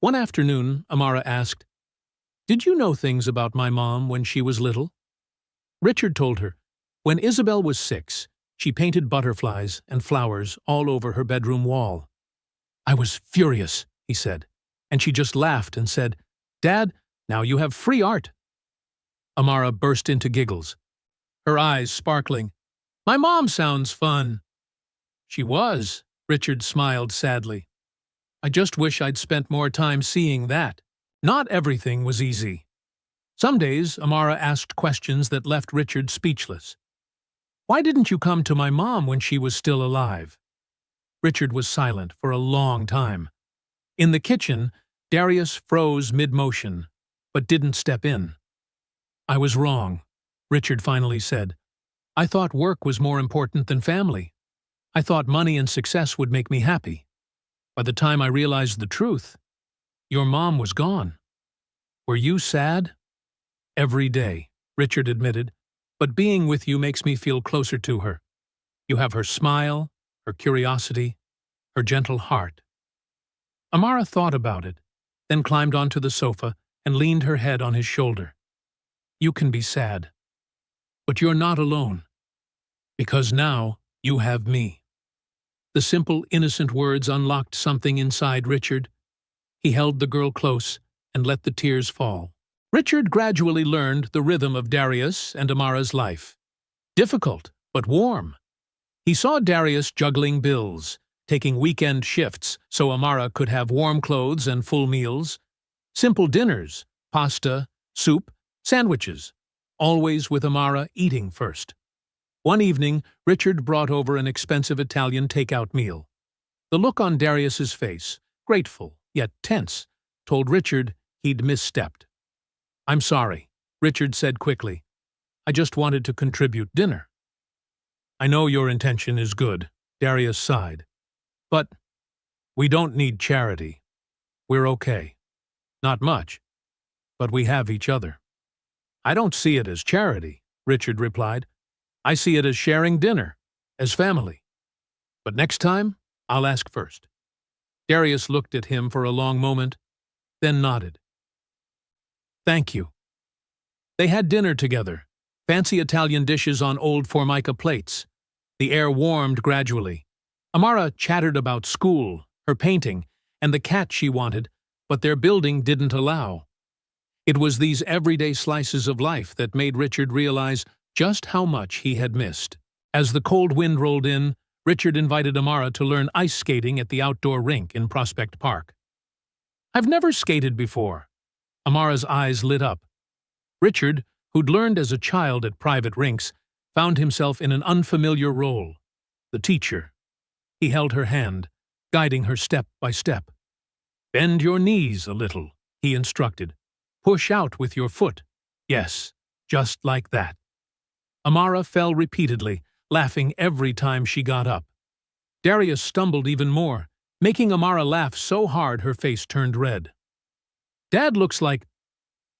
Speaker 1: One afternoon, Amara asked, "Did you know things about my mom when she was little?" Richard told her, when Isabel was 6, she painted butterflies and flowers all over her bedroom wall. "I was furious," he said, and she just laughed and said, "Dad, now you have free art." Amara burst into giggles, her eyes sparkling. "My mom sounds fun." "She was," Richard smiled sadly. "I just wish I'd spent more time seeing that." Not everything was easy. Some days, Amara asked questions that left Richard speechless. "Why didn't you come to my mom when she was still alive?" Richard was silent for a long time. In the kitchen, Darius froze mid-motion, but didn't step in. "I was wrong," Richard finally said. "I thought work was more important than family. I thought money and success would make me happy. By the time I realized the truth, your mom was gone." "Were you sad?" "Every day," Richard admitted, "but being with you makes me feel closer to her. You have her smile, her curiosity, her gentle heart." Amara thought about it, then climbed onto the sofa and leaned her head on his shoulder. "You can be sad, but you're not alone, because now you have me." The simple, innocent words unlocked something inside Richard. He held the girl close and let the tears fall. Richard gradually learned the rhythm of Darius and Amara's life. Difficult, but warm. He saw Darius juggling bills, taking weekend shifts so Amara could have warm clothes and full meals. Simple dinners, pasta, soup, sandwiches, always with Amara eating first. One evening, Richard brought over an expensive Italian takeout meal. The look on Darius's face, grateful yet tense, told Richard he'd misstepped. "I'm sorry," Richard said quickly. "I just wanted to contribute dinner." "I know your intention is good," Darius sighed. "But we don't need charity. We're okay. Not much, but we have each other." "I don't see it as charity," Richard replied. "I see it as sharing dinner, as family. But next time, I'll ask first." Darius looked at him for a long moment, then nodded. "Thank you." They had dinner together, fancy Italian dishes on old Formica plates. The air warmed gradually. Amara chattered about school, her painting, and the cat she wanted, but their building didn't allow. It was these everyday slices of life that made Richard realize just how much he had missed. As the cold wind rolled in, Richard invited Amara to learn ice skating at the outdoor rink in Prospect Park. "I've never skated before." Amara's eyes lit up. Richard, who'd learned as a child at private rinks, found himself in an unfamiliar role. The teacher. He held her hand, guiding her step by step. "Bend your knees a little," he instructed. "Push out with your foot. Yes, just like that." Amara fell repeatedly, laughing every time she got up. Darius stumbled even more, making Amara laugh so hard her face turned red. "Dad looks like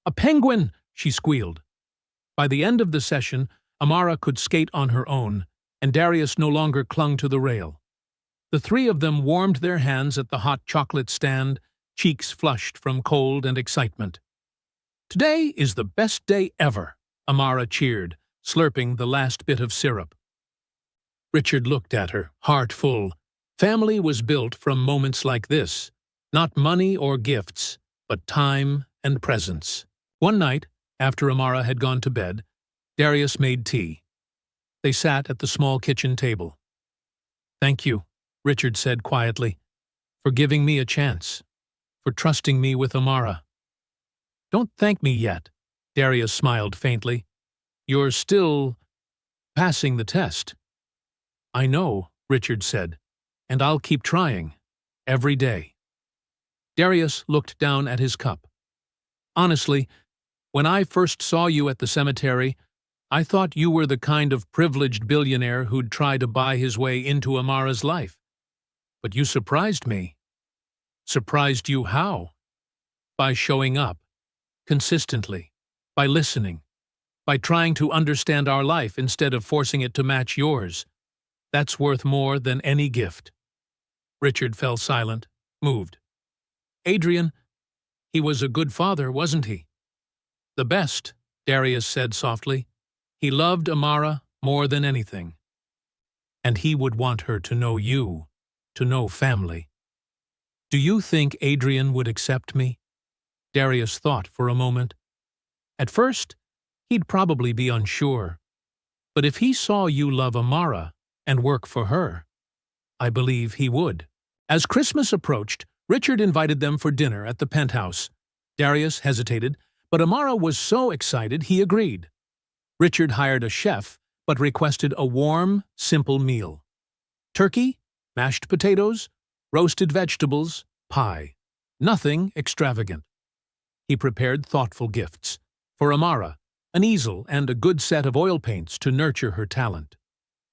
Speaker 1: a penguin," she squealed. By the end of the session, Amara could skate on her own, and Darius no longer clung to the rail. The three of them warmed their hands at the hot chocolate stand, cheeks flushed from cold and excitement. "Today is the best day ever," Amara cheered, slurping the last bit of syrup. Richard looked at her, heart full. Family was built from moments like this, not money or gifts, but time and presence. One night, after Amara had gone to bed, Darius made tea. They sat at the small kitchen table. "Thank you," Richard said quietly, "for giving me a chance, for trusting me with Amara." "Don't thank me yet," Darius smiled faintly. "You're still passing the test." "I know," Richard said, "and I'll keep trying, every day." Darius looked down at his cup. Honestly, when I first saw you at the cemetery, I thought you were the kind of privileged billionaire who'd try to buy his way into Amara's life. But you surprised me. Surprised you how? By showing up, consistently, by listening, by trying to understand our life instead of forcing it to match yours. That's worth more than any gift. Richard fell silent, moved. Adrian, he was a good father, wasn't he? The best, Darius said softly. He loved Amara more than anything. And he would want her to know you, to know family. Do you think Adrian would accept me? Darius thought for a moment. At first, he'd probably be unsure. But if he saw you love Amara and work for her, I believe he would. As Christmas approached, Richard invited them for dinner at the penthouse. Darius hesitated, but Amara was so excited he agreed. Richard hired a chef, but requested a warm, simple meal. Turkey, mashed potatoes, roasted vegetables, pie. Nothing extravagant. He prepared thoughtful gifts. For Amara, an easel and a good set of oil paints to nurture her talent.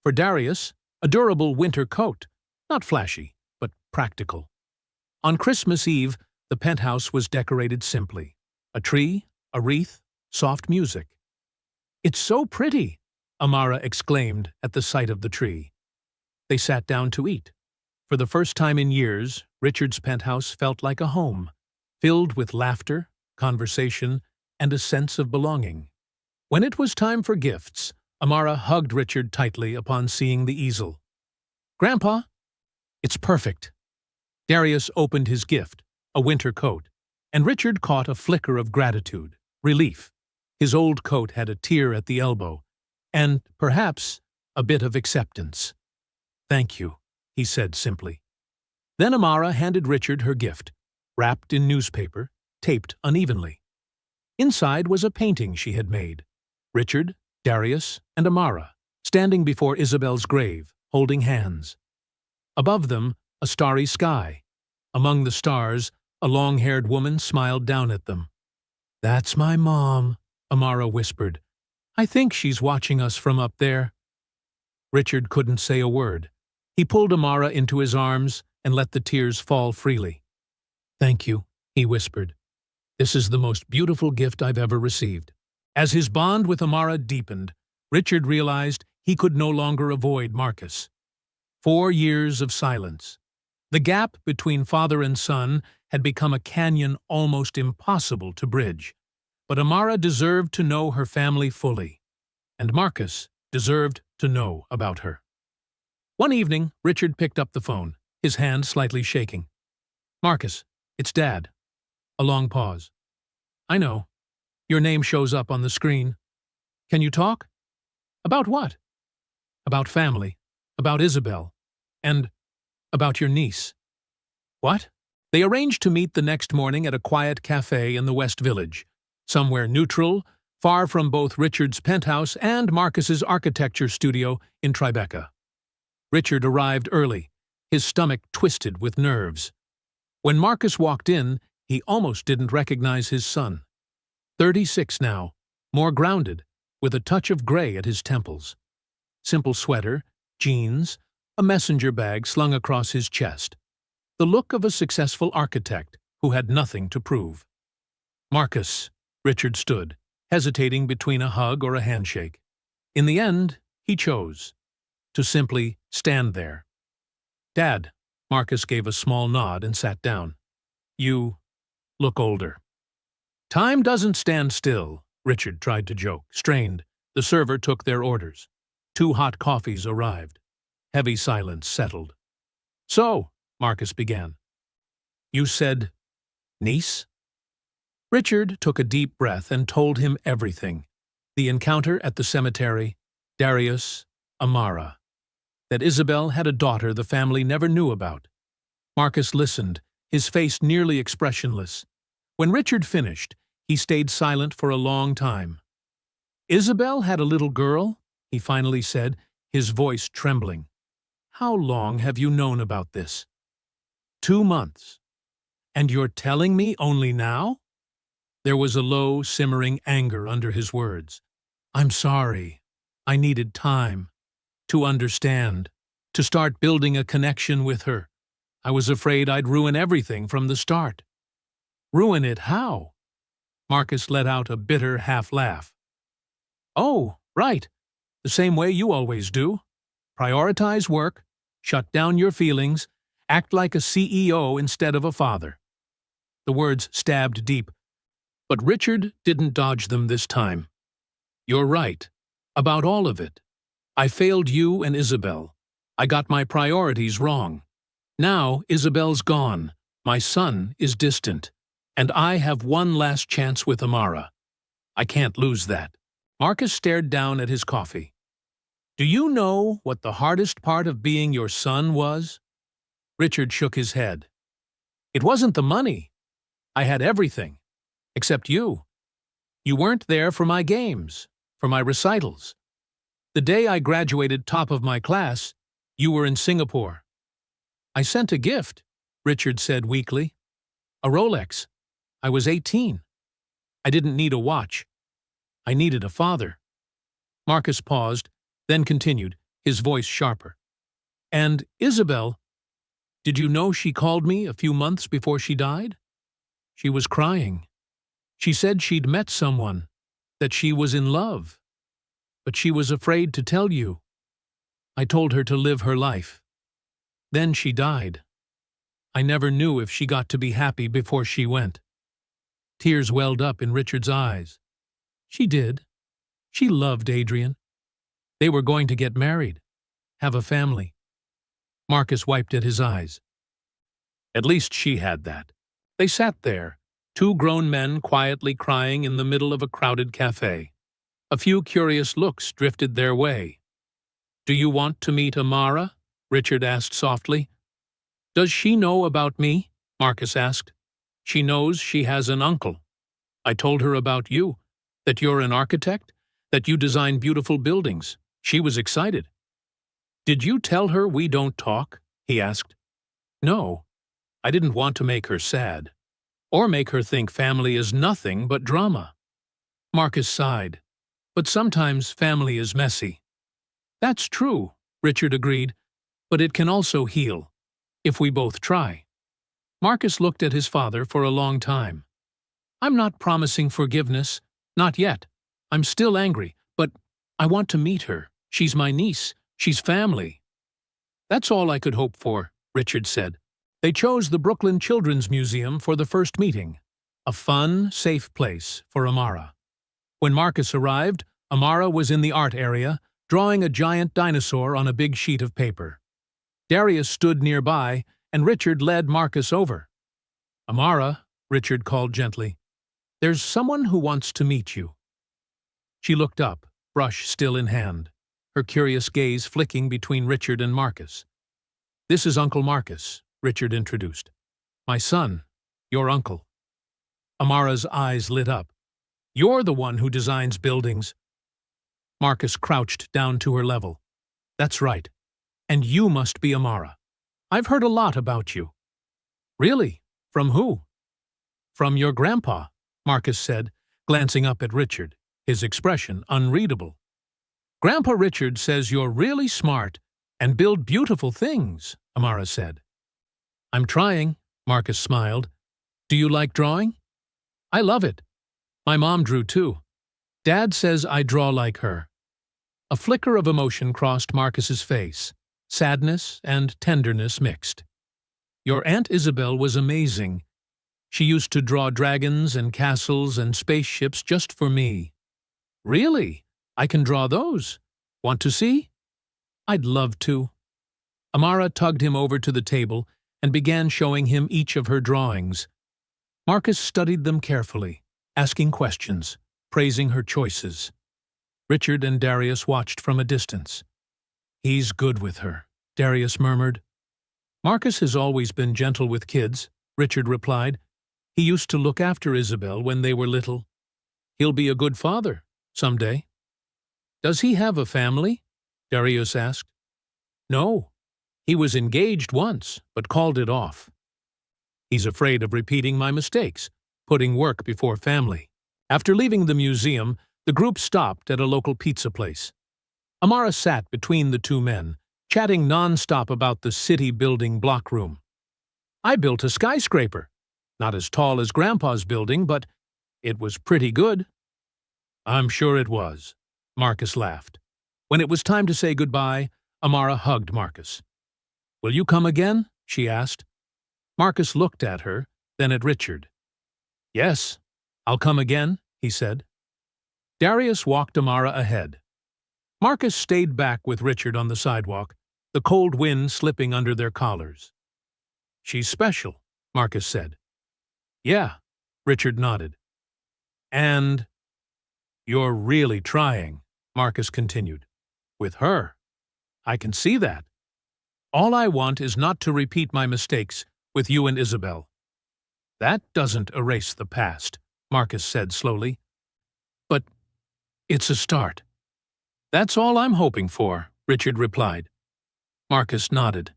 Speaker 1: For Darius, a durable winter coat, not flashy, but practical. On Christmas Eve, the penthouse was decorated simply. A tree, a wreath, soft music. "It's so pretty," Amara exclaimed at the sight of the tree. They sat down to eat. For the first time in years, Richard's penthouse felt like a home, filled with laughter, conversation, and a sense of belonging. When it was time for gifts, Amara hugged Richard tightly upon seeing the easel. "Grandpa, it's perfect." Darius opened his gift, a winter coat, and Richard caught a flicker of gratitude, relief. His old coat had a tear at the elbow, and, perhaps, a bit of acceptance. "Thank you," he said simply. Then Amara handed Richard her gift, wrapped in newspaper, taped unevenly. Inside was a painting she had made. Richard, Darius, and Amara, standing before Isabel's grave, holding hands. Above them, a starry sky. Among the stars, a long-haired woman smiled down at them. "That's my mom," Amara whispered. "I think she's watching us from up there." Richard couldn't say a word. He pulled Amara into his arms and let the tears fall freely. "Thank you," he whispered. "This is the most beautiful gift I've ever received." As his bond with Amara deepened, Richard realized he could no longer avoid Marcus. 4 years of silence. The gap between father and son had become a canyon almost impossible to bridge. But Amara deserved to know her family fully, and Marcus deserved to know about her. One evening, Richard picked up the phone, his hand slightly shaking. "Marcus, it's Dad." A long pause. "I know. Your name shows up on the screen. Can you talk?" "About what?" "About family, about Isabel, and about your niece." "What?" They arranged to meet the next morning at a quiet cafe in the West Village, somewhere neutral, far from both Richard's penthouse and Marcus's architecture studio in Tribeca. Richard arrived early, his stomach twisted with nerves. When Marcus walked in, he almost didn't recognize his son. 36 now, more grounded, with a touch of gray at his temples. Simple sweater, jeans, a messenger bag slung across his chest. The look of a successful architect who had nothing to prove. "Marcus," Richard stood, hesitating between a hug or a handshake. In the end, he chose to simply stand there. "Dad," Marcus gave a small nod and sat down. "You look older." "Time doesn't stand still," Richard tried to joke. Strained, the server took their orders. 2 hot coffees arrived. Heavy silence settled. "So," Marcus began, "you said niece?" Richard took a deep breath and told him everything. The encounter at the cemetery, Darius, Amara. That Isabel had a daughter the family never knew about. Marcus listened, his face nearly expressionless. When Richard finished, he stayed silent for a long time. "Isabel had a little girl?" he finally said, his voice trembling. "How long have you known about this?" 2 months. And you're telling me only now? There was a low, simmering anger under his words. I'm sorry. I needed time to understand, to start building a connection with her. I was afraid I'd ruin everything from the start. Ruin it how? Marcus let out a bitter half-laugh. Oh, right. The same way you always do. Prioritize work, shut down your feelings, act like a CEO instead of a father. The words stabbed deep, but Richard didn't dodge them this time. You're right. About all of it. I failed you and Isabel. I got my priorities wrong. Now Isabel's gone. My son is distant. And I have one last chance with Amara. I can't lose that. Marcus stared down at his coffee. Do you know what the hardest part of being your son was? Richard shook his head. It wasn't the money. I had everything. Except you. You weren't there for my games, for my recitals. The day I graduated top of my class, you were in Singapore. I sent a gift, Richard said weakly. A Rolex. I was 18. I didn't need a watch. I needed a father. Marcus paused, then continued, his voice sharper. And Isabel, did you know she called me a few months before she died? She was crying. She said she'd met someone, that she was in love. But she was afraid to tell you. I told her to live her life. Then she died. I never knew if she got to be happy before she went. Tears welled up in Richard's eyes. She did. She loved Adrian. They were going to get married, have a family. Marcus wiped at his eyes. At least she had that. They sat there, two grown men quietly crying in the middle of a crowded cafe. A few curious looks drifted their way. Do you want to meet Amara? Richard asked softly. Does she know about me? Marcus asked. She knows she has an uncle. I told her about you, that you're an architect, that you design beautiful buildings. She was excited. Did you tell her we don't talk? He asked. No, I didn't want to make her sad, or make her think family is nothing but drama. Marcus sighed. But sometimes family is messy. That's true, Richard agreed, but it can also heal, if we both try. Marcus looked at his father for a long time. I'm not promising forgiveness, not yet. I'm still angry, but I want to meet her. She's my niece. She's family. That's all I could hope for, Richard said. They chose the Brooklyn Children's Museum for the first meeting, a fun, safe place for Amara. When Marcus arrived, Amara was in the art area, drawing a giant dinosaur on a big sheet of paper. Darius stood nearby, and Richard led Marcus over. Amara, Richard called gently, there's someone who wants to meet you. She looked up, brush still in hand, her curious gaze flicking between Richard and Marcus. This is Uncle Marcus, Richard introduced. My son, your uncle. Amara's eyes lit up. You're the one who designs buildings. Marcus crouched down to her level. That's right. And you must be Amara. I've heard a lot about you. Really? From who? From your grandpa, Marcus said, glancing up at Richard, his expression unreadable. Grandpa Richard says you're really smart and build beautiful things, Amara said. I'm trying, Marcus smiled. Do you like drawing? I love it. My mom drew too. Dad says I draw like her. A flicker of emotion crossed Marcus's face, sadness and tenderness mixed. Your Aunt Isabel was amazing. She used to draw dragons and castles and spaceships just for me. Really? I can draw those. Want to see? I'd love to. Amara tugged him over to the table and began showing him each of her drawings. Marcus studied them carefully, asking questions, praising her choices. Richard and Darius watched from a distance. He's good with her, Darius murmured. Marcus has always been gentle with kids, Richard replied. He used to look after Isabel when they were little. He'll be a good father, someday. Does he have a family? Darius asked. No. He was engaged once, but called it off. He's afraid of repeating my mistakes, putting work before family. After leaving the museum, the group stopped at a local pizza place. Amara sat between the two men, chatting non-stop about the city-building block room. I built a skyscraper. Not as tall as Grandpa's building, but it was pretty good. I'm sure it was, Marcus laughed. When it was time to say goodbye, Amara hugged Marcus. Will you come again? She asked. Marcus looked at her, then at Richard. Yes, I'll come again, he said. Darius walked Amara ahead. Marcus stayed back with Richard on the sidewalk, the cold wind slipping under their collars. She's special, Marcus said. Yeah, Richard nodded. And you're really trying, Marcus continued. With her. I can see that. All I want is not to repeat my mistakes with you and Isabel. That doesn't erase the past, Marcus said slowly. But it's a start. That's all I'm hoping for, Richard replied. Marcus nodded.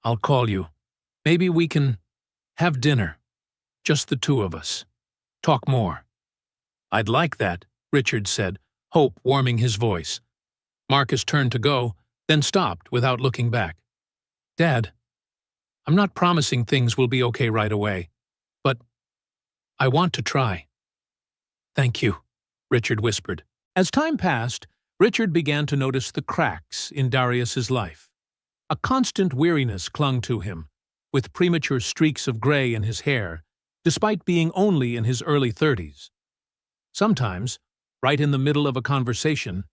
Speaker 1: I'll call you. Maybe we can have dinner. Just the two of us. Talk more. I'd like that, Richard said, hope warming his voice. Marcus turned to go, then stopped without looking back. Dad, I'm not promising things will be okay right away, but I want to try. Thank you, Richard whispered. As time passed, Richard began to notice the cracks in Darius's life. A constant weariness clung to him, with premature streaks of gray in his hair, despite being only in his early 30s. Sometimes, right in the middle of a conversation,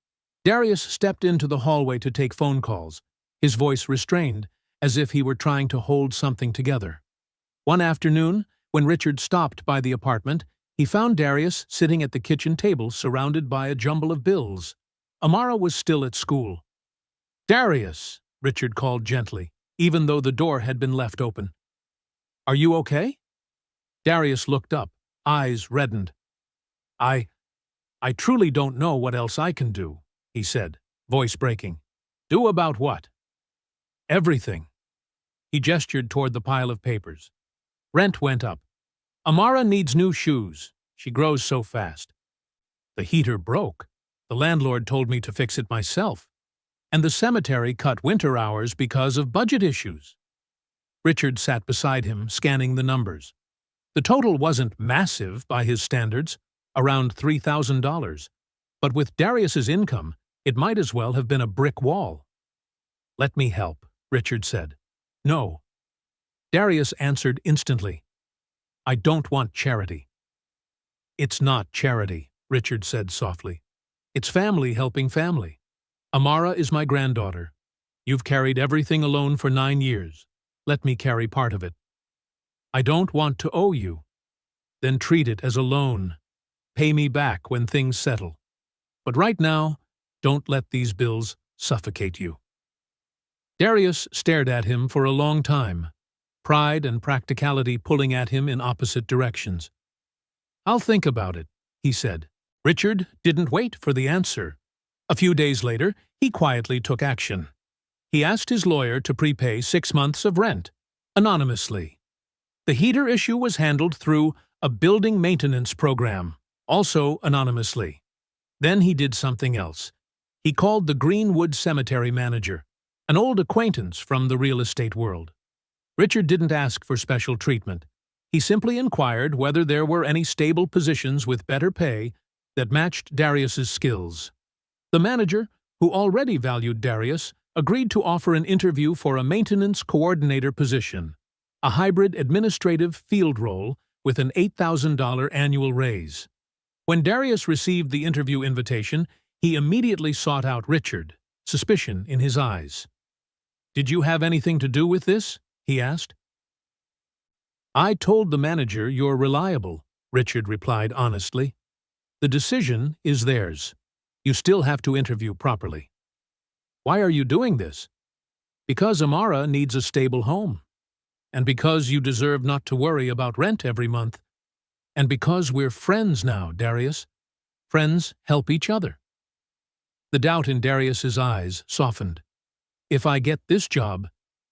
Speaker 1: Darius stepped into the hallway to take phone calls, his voice restrained, as if he were trying to hold something together. One afternoon, when Richard stopped by the apartment, he found Darius sitting at the kitchen table surrounded by a jumble of bills. Amara was still at school. Darius, Richard called gently, even though the door had been left open. Are you okay? Darius looked up, eyes reddened. I truly don't know what else I can do, he said, voice breaking. Do about what? Everything. He gestured toward the pile of papers. Rent went up. Amara needs new shoes. She grows so fast. The heater broke. The landlord told me to fix it myself. And the cemetery cut winter hours because of budget issues. Richard sat beside him, scanning the numbers. The total wasn't massive by his standards, around $3,000, but with Darius's income, it might as well have been a brick wall. Let me help, Richard said. No. Darius answered instantly. I don't want charity. It's not charity, Richard said softly. It's family helping family. Amara is my granddaughter. You've carried everything alone for 9 years. Let me carry part of it. I don't want to owe you. Then treat it as a loan. Pay me back when things settle. But right now, don't let these bills suffocate you. Darius stared at him for a long time, pride and practicality pulling at him in opposite directions. I'll think about it, he said. Richard didn't wait for the answer. A few days later, he quietly took action. He asked his lawyer to prepay 6 months of rent, anonymously. The heater issue was handled through a building maintenance program, also anonymously. Then he did something else. He called the Greenwood Cemetery manager, an old acquaintance from the real estate world. Richard didn't ask for special treatment. He simply inquired whether there were any stable positions with better pay that matched Darius's skills. The manager, who already valued Darius, agreed to offer an interview for a maintenance coordinator position, a hybrid administrative field role with an $8,000 annual raise. When Darius received the interview invitation, he immediately sought out Richard, suspicion in his eyes. Did you have anything to do with this? He asked. I told the manager you're reliable, Richard replied honestly. The decision is theirs. You still have to interview properly. Why are you doing this? Because Amara needs a stable home. And because you deserve not to worry about rent every month. And because we're friends now, Darius. Friends help each other. The doubt in Darius's eyes softened. If I get this job,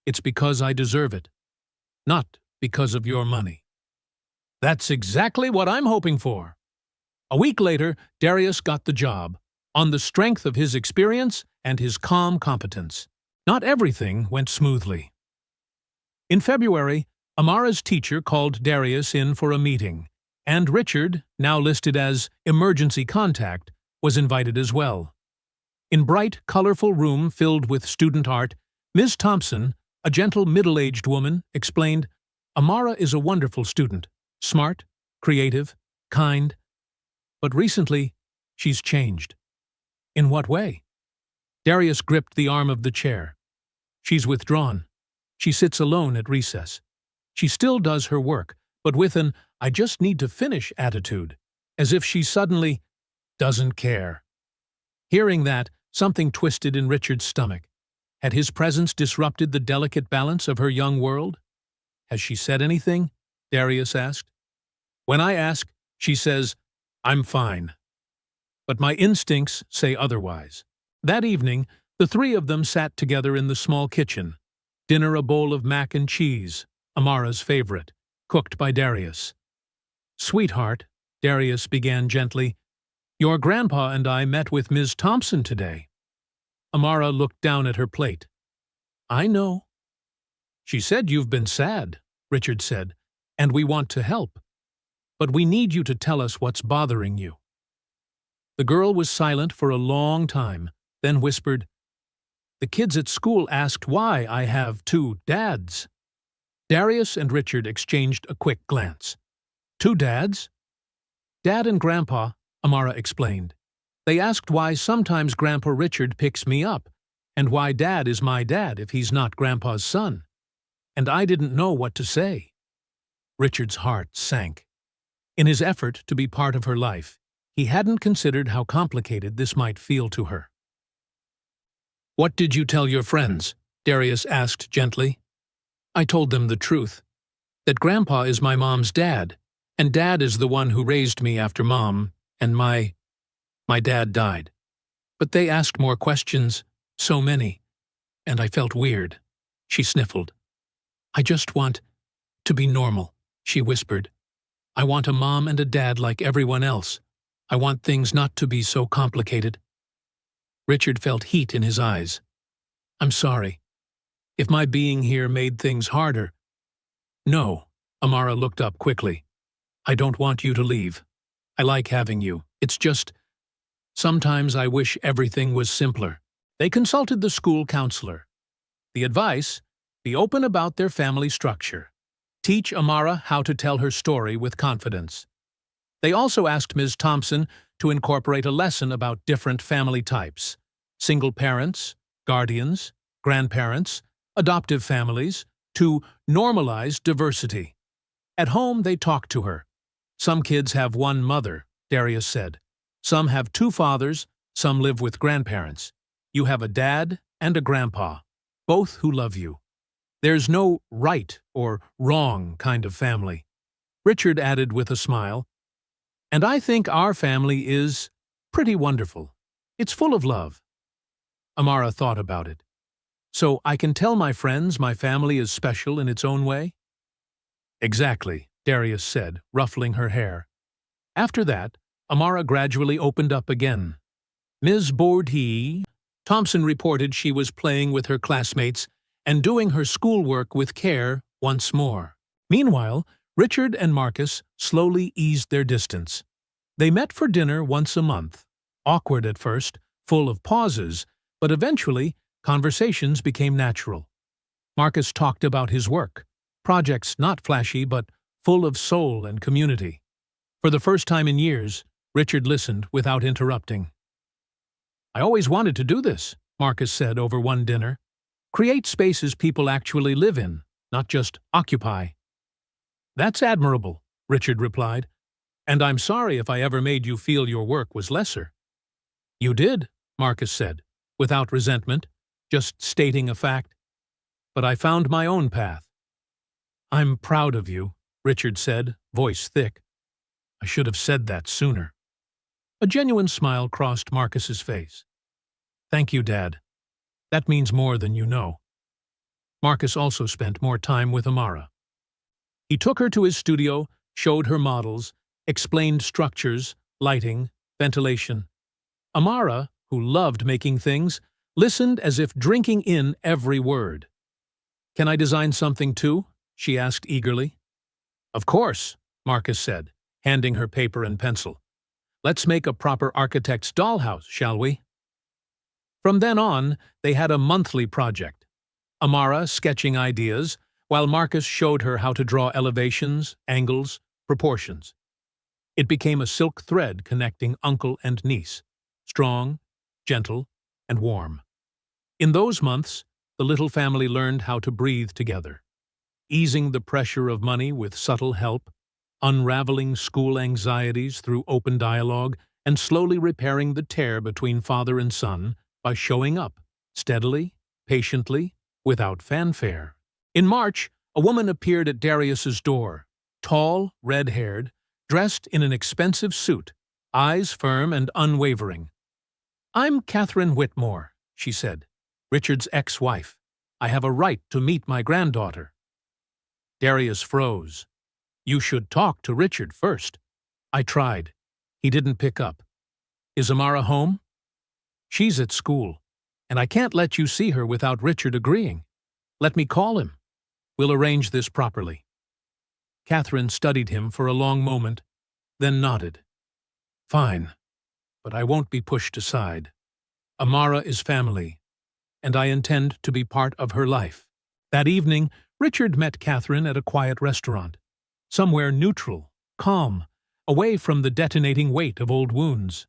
Speaker 1: it's because I deserve it, not because of your money." "That's exactly what I'm hoping for." A week later, Darius got the job, on the strength of his experience and his calm competence. Not everything went smoothly. In February, Amara's teacher called Darius in for a meeting, and Richard, now listed as emergency contact, was invited as well. In bright, colorful room filled with student art, Ms. Thompson, a gentle middle-aged woman, explained, "Amara is a wonderful student, smart, creative, kind, but recently she's changed." "In what way?" Darius gripped the arm of the chair. "She's withdrawn. She sits alone at recess. She still does her work, but with an 'I just need to finish' attitude, as if she suddenly doesn't care." Hearing that, something twisted in Richard's stomach. Had his presence disrupted the delicate balance of her young world? "Has she said anything?" Darius asked. "When I ask, she says, 'I'm fine.' But my instincts say otherwise." That evening, the three of them sat together in the small kitchen. Dinner a bowl of mac and cheese, Amara's favorite, cooked by Darius. "Sweetheart," Darius began gently, "your grandpa and I met with Ms. Thompson today." Amara looked down at her plate. "I know." "She said you've been sad," Richard said, "and we want to help. But we need you to tell us what's bothering you." The girl was silent for a long time, then whispered, "The kids at school asked why I have two dads." Darius and Richard exchanged a quick glance. "Two dads?" "Dad and Grandpa," Amara explained. "They asked why sometimes Grandpa Richard picks me up, and why Dad is my dad if he's not Grandpa's son. And I didn't know what to say." Richard's heart sank. In his effort to be part of her life, he hadn't considered how complicated this might feel to her. "What did you tell your friends?" Darius asked gently. "I told them the truth. That Grandpa is my mom's dad, and Dad is the one who raised me after Mom, and my dad died. But they asked more questions, so many, and I felt weird." She sniffled. "I just want to be normal," she whispered. "I want a mom and a dad like everyone else. I want things not to be so complicated." Richard felt heat in his eyes. "I'm sorry. If my being here made things harder—" "No," Amara looked up quickly. "I don't want you to leave. I like having you. It's just, sometimes I wish everything was simpler." They consulted the school counselor. The advice: be open about their family structure. Teach Amara how to tell her story with confidence. They also asked Ms. Thompson to incorporate a lesson about different family types: single parents, guardians, grandparents, adoptive families, to normalize diversity. At home, they talked to her. "Some kids have one mother," Darius said. "Some have two fathers, some live with grandparents. You have a dad and a grandpa, both who love you. There's no right or wrong kind of family." Richard added with a smile, "And I think our family is pretty wonderful. It's full of love." Amara thought about it. "So I can tell my friends my family is special in its own way?" "Exactly," Darius said, ruffling her hair. After that, Amara gradually opened up again. "Ms. Boardhe," Thompson reported she was playing with her classmates and doing her schoolwork with care once more. Meanwhile, Richard and Marcus slowly eased their distance. They met for dinner once a month. Awkward at first, full of pauses, but eventually conversations became natural. Marcus talked about his work, projects not flashy but full of soul and community. For the first time in years, Richard listened without interrupting. "I always wanted to do this," Marcus said over one dinner. "Create spaces people actually live in, not just occupy." "That's admirable," Richard replied. "And I'm sorry if I ever made you feel your work was lesser." "You did," Marcus said, without resentment, just stating a fact. "But I found my own path." "I'm proud of you," Richard said, voice thick. "I should have said that sooner." A genuine smile crossed Marcus's face. "Thank you, Dad. That means more than you know." Marcus also spent more time with Amara. He took her to his studio, showed her models, explained structures, lighting, ventilation. Amara, who loved making things, listened as if drinking in every word. "Can I design something too?" she asked eagerly. "Of course," Marcus said, handing her paper and pencil. "Let's make a proper architect's dollhouse, shall we?" From then on, they had a monthly project. Amara sketching ideas, while Marcus showed her how to draw elevations, angles, proportions. It became a silk thread connecting uncle and niece, strong, gentle, and warm. In those months, the little family learned how to breathe together, easing the pressure of money with subtle help, unraveling school anxieties through open dialogue, and slowly repairing the tear between father and son by showing up, steadily, patiently, without fanfare. In March, a woman appeared at Darius's door, tall, red-haired, dressed in an expensive suit, eyes firm and unwavering. "I'm Catherine Whitmore," she said, "Richard's ex-wife. I have a right to meet my granddaughter." Darius froze. "You should talk to Richard first." "I tried. He didn't pick up." "Is Amara home?" "She's at school, and I can't let you see her without Richard agreeing. Let me call him. We'll arrange this properly." Catherine studied him for a long moment, then nodded. "Fine, but I won't be pushed aside. Amara is family, and I intend to be part of her life." That evening, Richard met Catherine at a quiet restaurant, somewhere neutral, calm, away from the detonating weight of old wounds.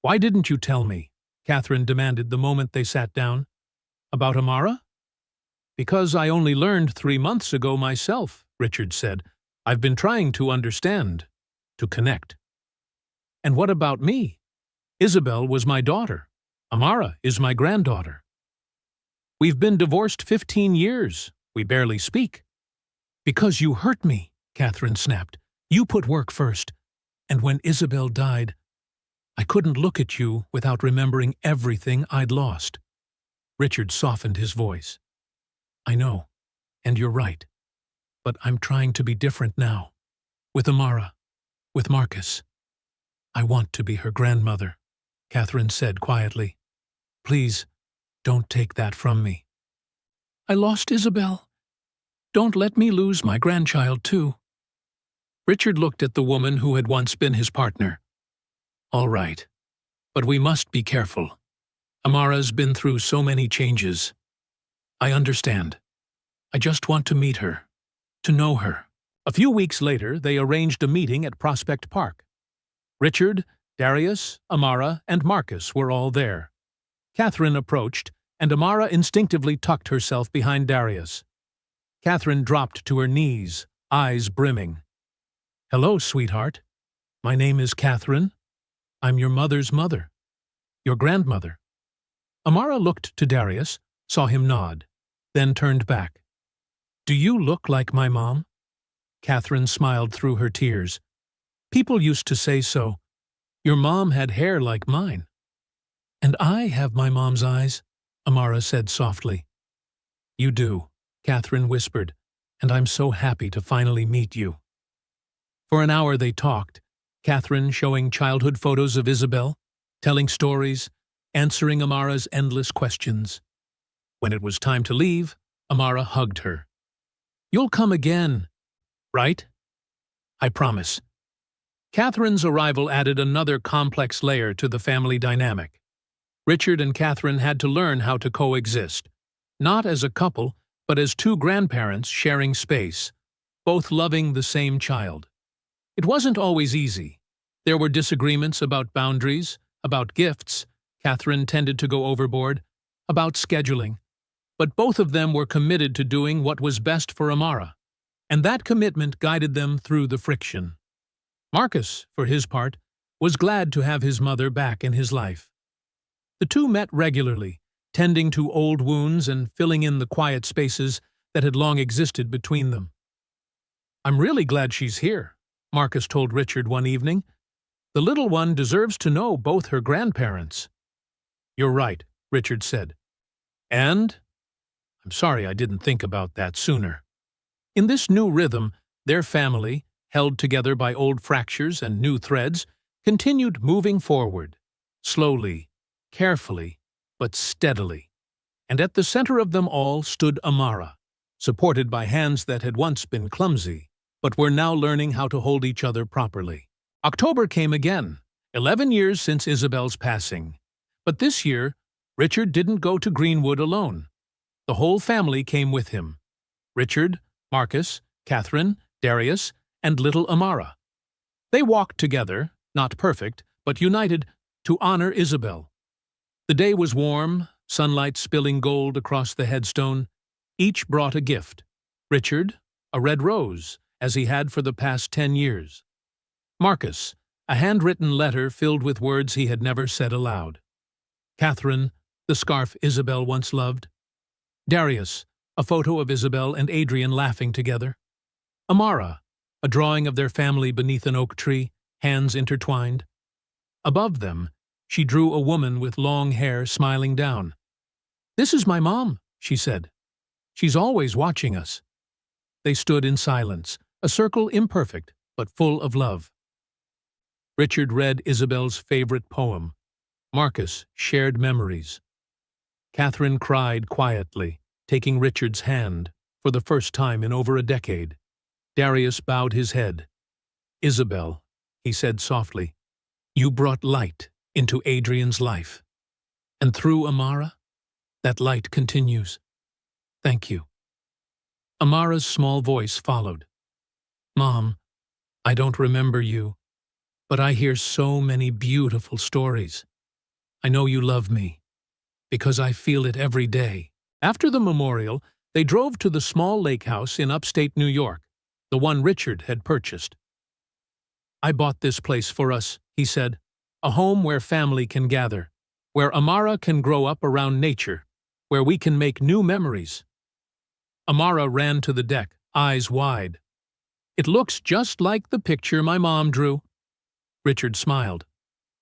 Speaker 1: "Why didn't you tell me?" Catherine demanded the moment they sat down. "About Amara?" "Because I only learned 3 months ago myself," Richard said. "I've been trying to understand, to connect." "And what about me? Isabel was my daughter. Amara is my granddaughter. We've been divorced 15 years. We barely speak." "Because you hurt me," Catherine snapped. "You put work first. And when Isabel died, I couldn't look at you without remembering everything I'd lost." Richard softened his voice. "I know, and you're right. But I'm trying to be different now. With Amara, with Marcus. I want to be her grandmother," Catherine said quietly. "Please, don't take that from me." "I lost Isabel. Don't let me lose my grandchild, too." Richard looked at the woman who had once been his partner. "All right, but we must be careful. Amara's been through so many changes. I understand. I just want to meet her, to know her." A few weeks later, they arranged a meeting at Prospect Park. Richard, Darius, Amara, and Marcus were all there. Catherine approached, and Amara instinctively tucked herself behind Darius. Catherine dropped to her knees, eyes brimming. "Hello, sweetheart. My name is Catherine. I'm your mother's mother. Your grandmother." Amara looked to Darius, saw him nod, then turned back. "Do you look like my mom?" Catherine smiled through her tears. "People used to say so. Your mom had hair like mine." "And I have my mom's eyes," Amara said softly. "You do," Catherine whispered, "and I'm so happy to finally meet you." For an hour they talked, Catherine showing childhood photos of Isabel, telling stories, answering Amara's endless questions. When it was time to leave, Amara hugged her. "You'll come again, right?" "I promise." Catherine's arrival added another complex layer to the family dynamic. Richard and Catherine had to learn how to coexist, not as a couple, but as two grandparents sharing space, both loving the same child. It wasn't always easy. There were disagreements about boundaries, about gifts. Catherine tended to go overboard, about scheduling. But both of them were committed to doing what was best for Amara, and that commitment guided them through the friction. Marcus, for his part, was glad to have his mother back in his life. The two met regularly, tending to old wounds and filling in the quiet spaces that had long existed between them. "I'm really glad she's here," Marcus told Richard one evening. "The little one deserves to know both her grandparents." "You're right," Richard said. "And I'm sorry I didn't think about that sooner." In this new rhythm, their family, held together by old fractures and new threads, continued moving forward, slowly, carefully, but steadily. And at the center of them all stood Amara, supported by hands that had once been clumsy, but were now learning how to hold each other properly. October came again, 11 years since Isabel's passing. But this year, Richard didn't go to Greenwood alone. The whole family came with him. Richard, Marcus, Catherine, Darius, and little Amara. They walked together, not perfect, but united, to honor Isabel. The day was warm, sunlight spilling gold across the headstone. Each brought a gift. Richard, a red rose, as he had for the past 10 years. Marcus, a handwritten letter filled with words he had never said aloud. Catherine, the scarf Isabel once loved. Darius, a photo of Isabel and Adrian laughing together. Amara, a drawing of their family beneath an oak tree, hands intertwined. Above them, she drew a woman with long hair smiling down. "This is my mom," she said. "She's always watching us." They stood in silence, a circle imperfect, but full of love. Richard read Isabel's favorite poem. Marcus shared memories. Catherine cried quietly, taking Richard's hand, for the first time in over a decade. Darius bowed his head. "Isabel," he said softly, "you brought light into Adrian's life. And through Amara, that light continues. Thank you." Amara's small voice followed. "Mom, I don't remember you, but I hear so many beautiful stories. I know you love me, because I feel it every day." After the memorial, they drove to the small lake house in upstate New York, the one Richard had purchased. "I bought this place for us," he said, "a home where family can gather, where Amara can grow up around nature, where we can make new memories." Amara ran to the deck, eyes wide. "It looks just like the picture my mom drew." Richard smiled.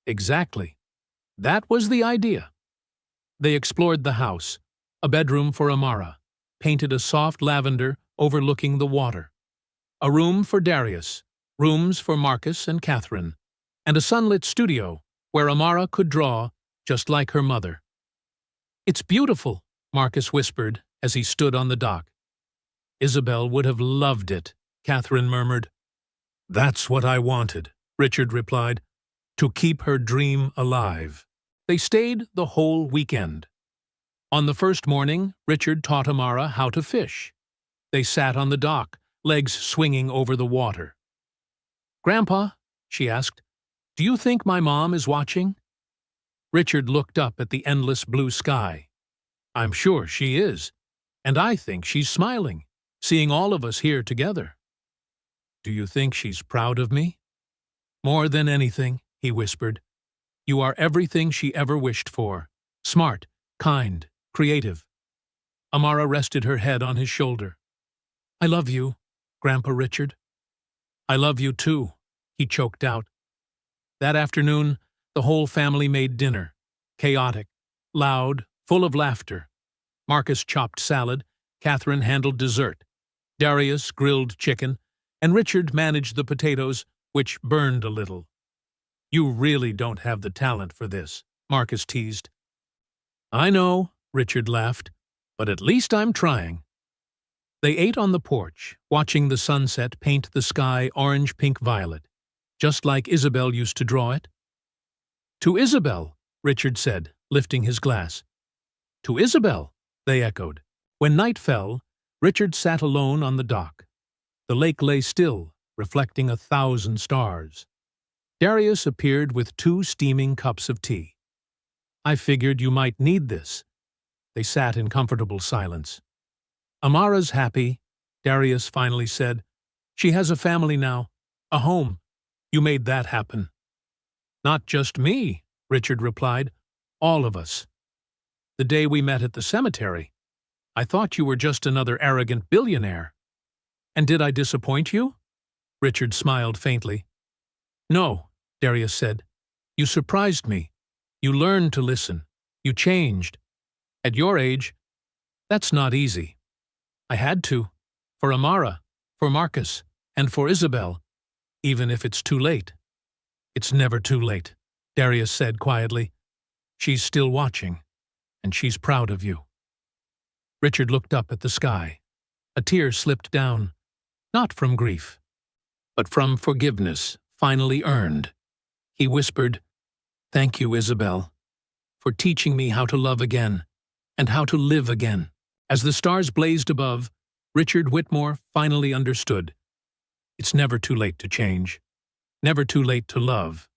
Speaker 1: "Exactly. That was the idea." They explored the house, a bedroom for Amara, painted a soft lavender overlooking the water, a room for Darius, rooms for Marcus and Catherine, and a sunlit studio where Amara could draw just like her mother. "It's beautiful," Marcus whispered as he stood on the dock. "Isabel would have loved it," Catherine murmured. "That's what I wanted," Richard replied, "to keep her dream alive." They stayed the whole weekend. On the first morning, Richard taught Amara how to fish. They sat on the dock, legs swinging over the water. "Grandpa," she asked, "do you think my mom is watching?" Richard looked up at the endless blue sky. "I'm sure she is, and I think she's smiling, seeing all of us here together." "Do you think she's proud of me?" "More than anything," he whispered. "You are everything she ever wished for. Smart, kind, creative." Amara rested her head on his shoulder. "I love you, Grandpa Richard." "I love you too," he choked out. That afternoon, the whole family made dinner. Chaotic, loud, full of laughter. Marcus chopped salad, Catherine handled dessert, Darius grilled chicken, and Richard managed the potatoes, which burned a little. "You really don't have the talent for this," Marcus teased. "I know," Richard laughed, "but at least I'm trying." They ate on the porch, watching the sunset paint the sky orange-pink-violet, just like Isabel used to draw it. "To Isabel," Richard said, lifting his glass. "To Isabel," they echoed. When night fell, Richard sat alone on the dock. The lake lay still, reflecting 1,000 stars. Darius appeared with 2 steaming cups of tea. "I figured you might need this." They sat in comfortable silence. "Amara's happy," Darius finally said. "She has a family now, a home. You made that happen." "Not just me," Richard replied. "All of us. The day we met at the cemetery, I thought you were just another arrogant billionaire." "And did I disappoint you?" Richard smiled faintly. "No," Darius said. "You surprised me. You learned to listen. You changed. At your age, that's not easy." "I had to. For Amara, for Marcus, and for Isabel, even if it's too late. It's never too late, Darius said quietly. She's still watching, and she's proud of you. Richard looked up at the sky. A tear slipped down, not from grief, but from forgiveness finally earned. He whispered, "Thank you, Isabel, for teaching me how to love again and how to live again." As the stars blazed above, Richard Whitmore finally understood. It's never too late to change, never too late to love,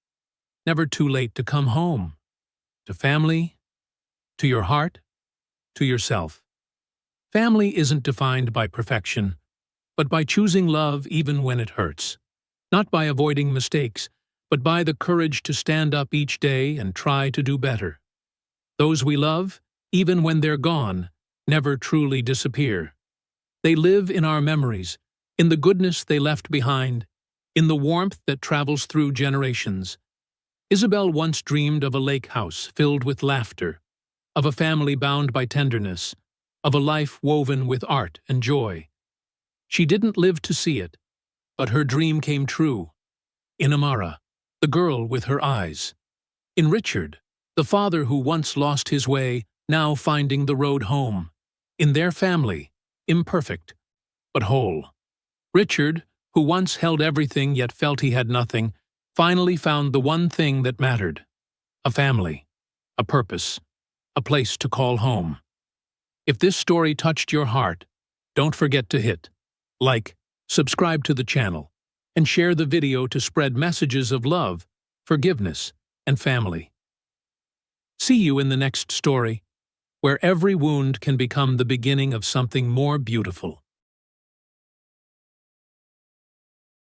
Speaker 1: never too late to come home, to family, to your heart, to yourself. Family isn't defined by perfection, but by choosing love even when it hurts. Not by avoiding mistakes, but by the courage to stand up each day and try to do better. Those we love, even when they're gone, never truly disappear. They live in our memories, in the goodness they left behind, in the warmth that travels through generations. Isabel once dreamed of a lake house filled with laughter, of a family bound by tenderness, of a life woven with art and joy. She didn't live to see it, but her dream came true. In Amara, the girl with her eyes. In Richard, the father who once lost his way, now finding the road home. In their family, imperfect, but whole. Richard, who once held everything yet felt he had nothing, finally found the one thing that mattered. A family, a purpose, a place to call home. If this story touched your heart, don't forget to hit like, subscribe to the channel, and share the video to spread messages of love, forgiveness, and family. See you in the next story, where every wound can become the beginning of something more beautiful.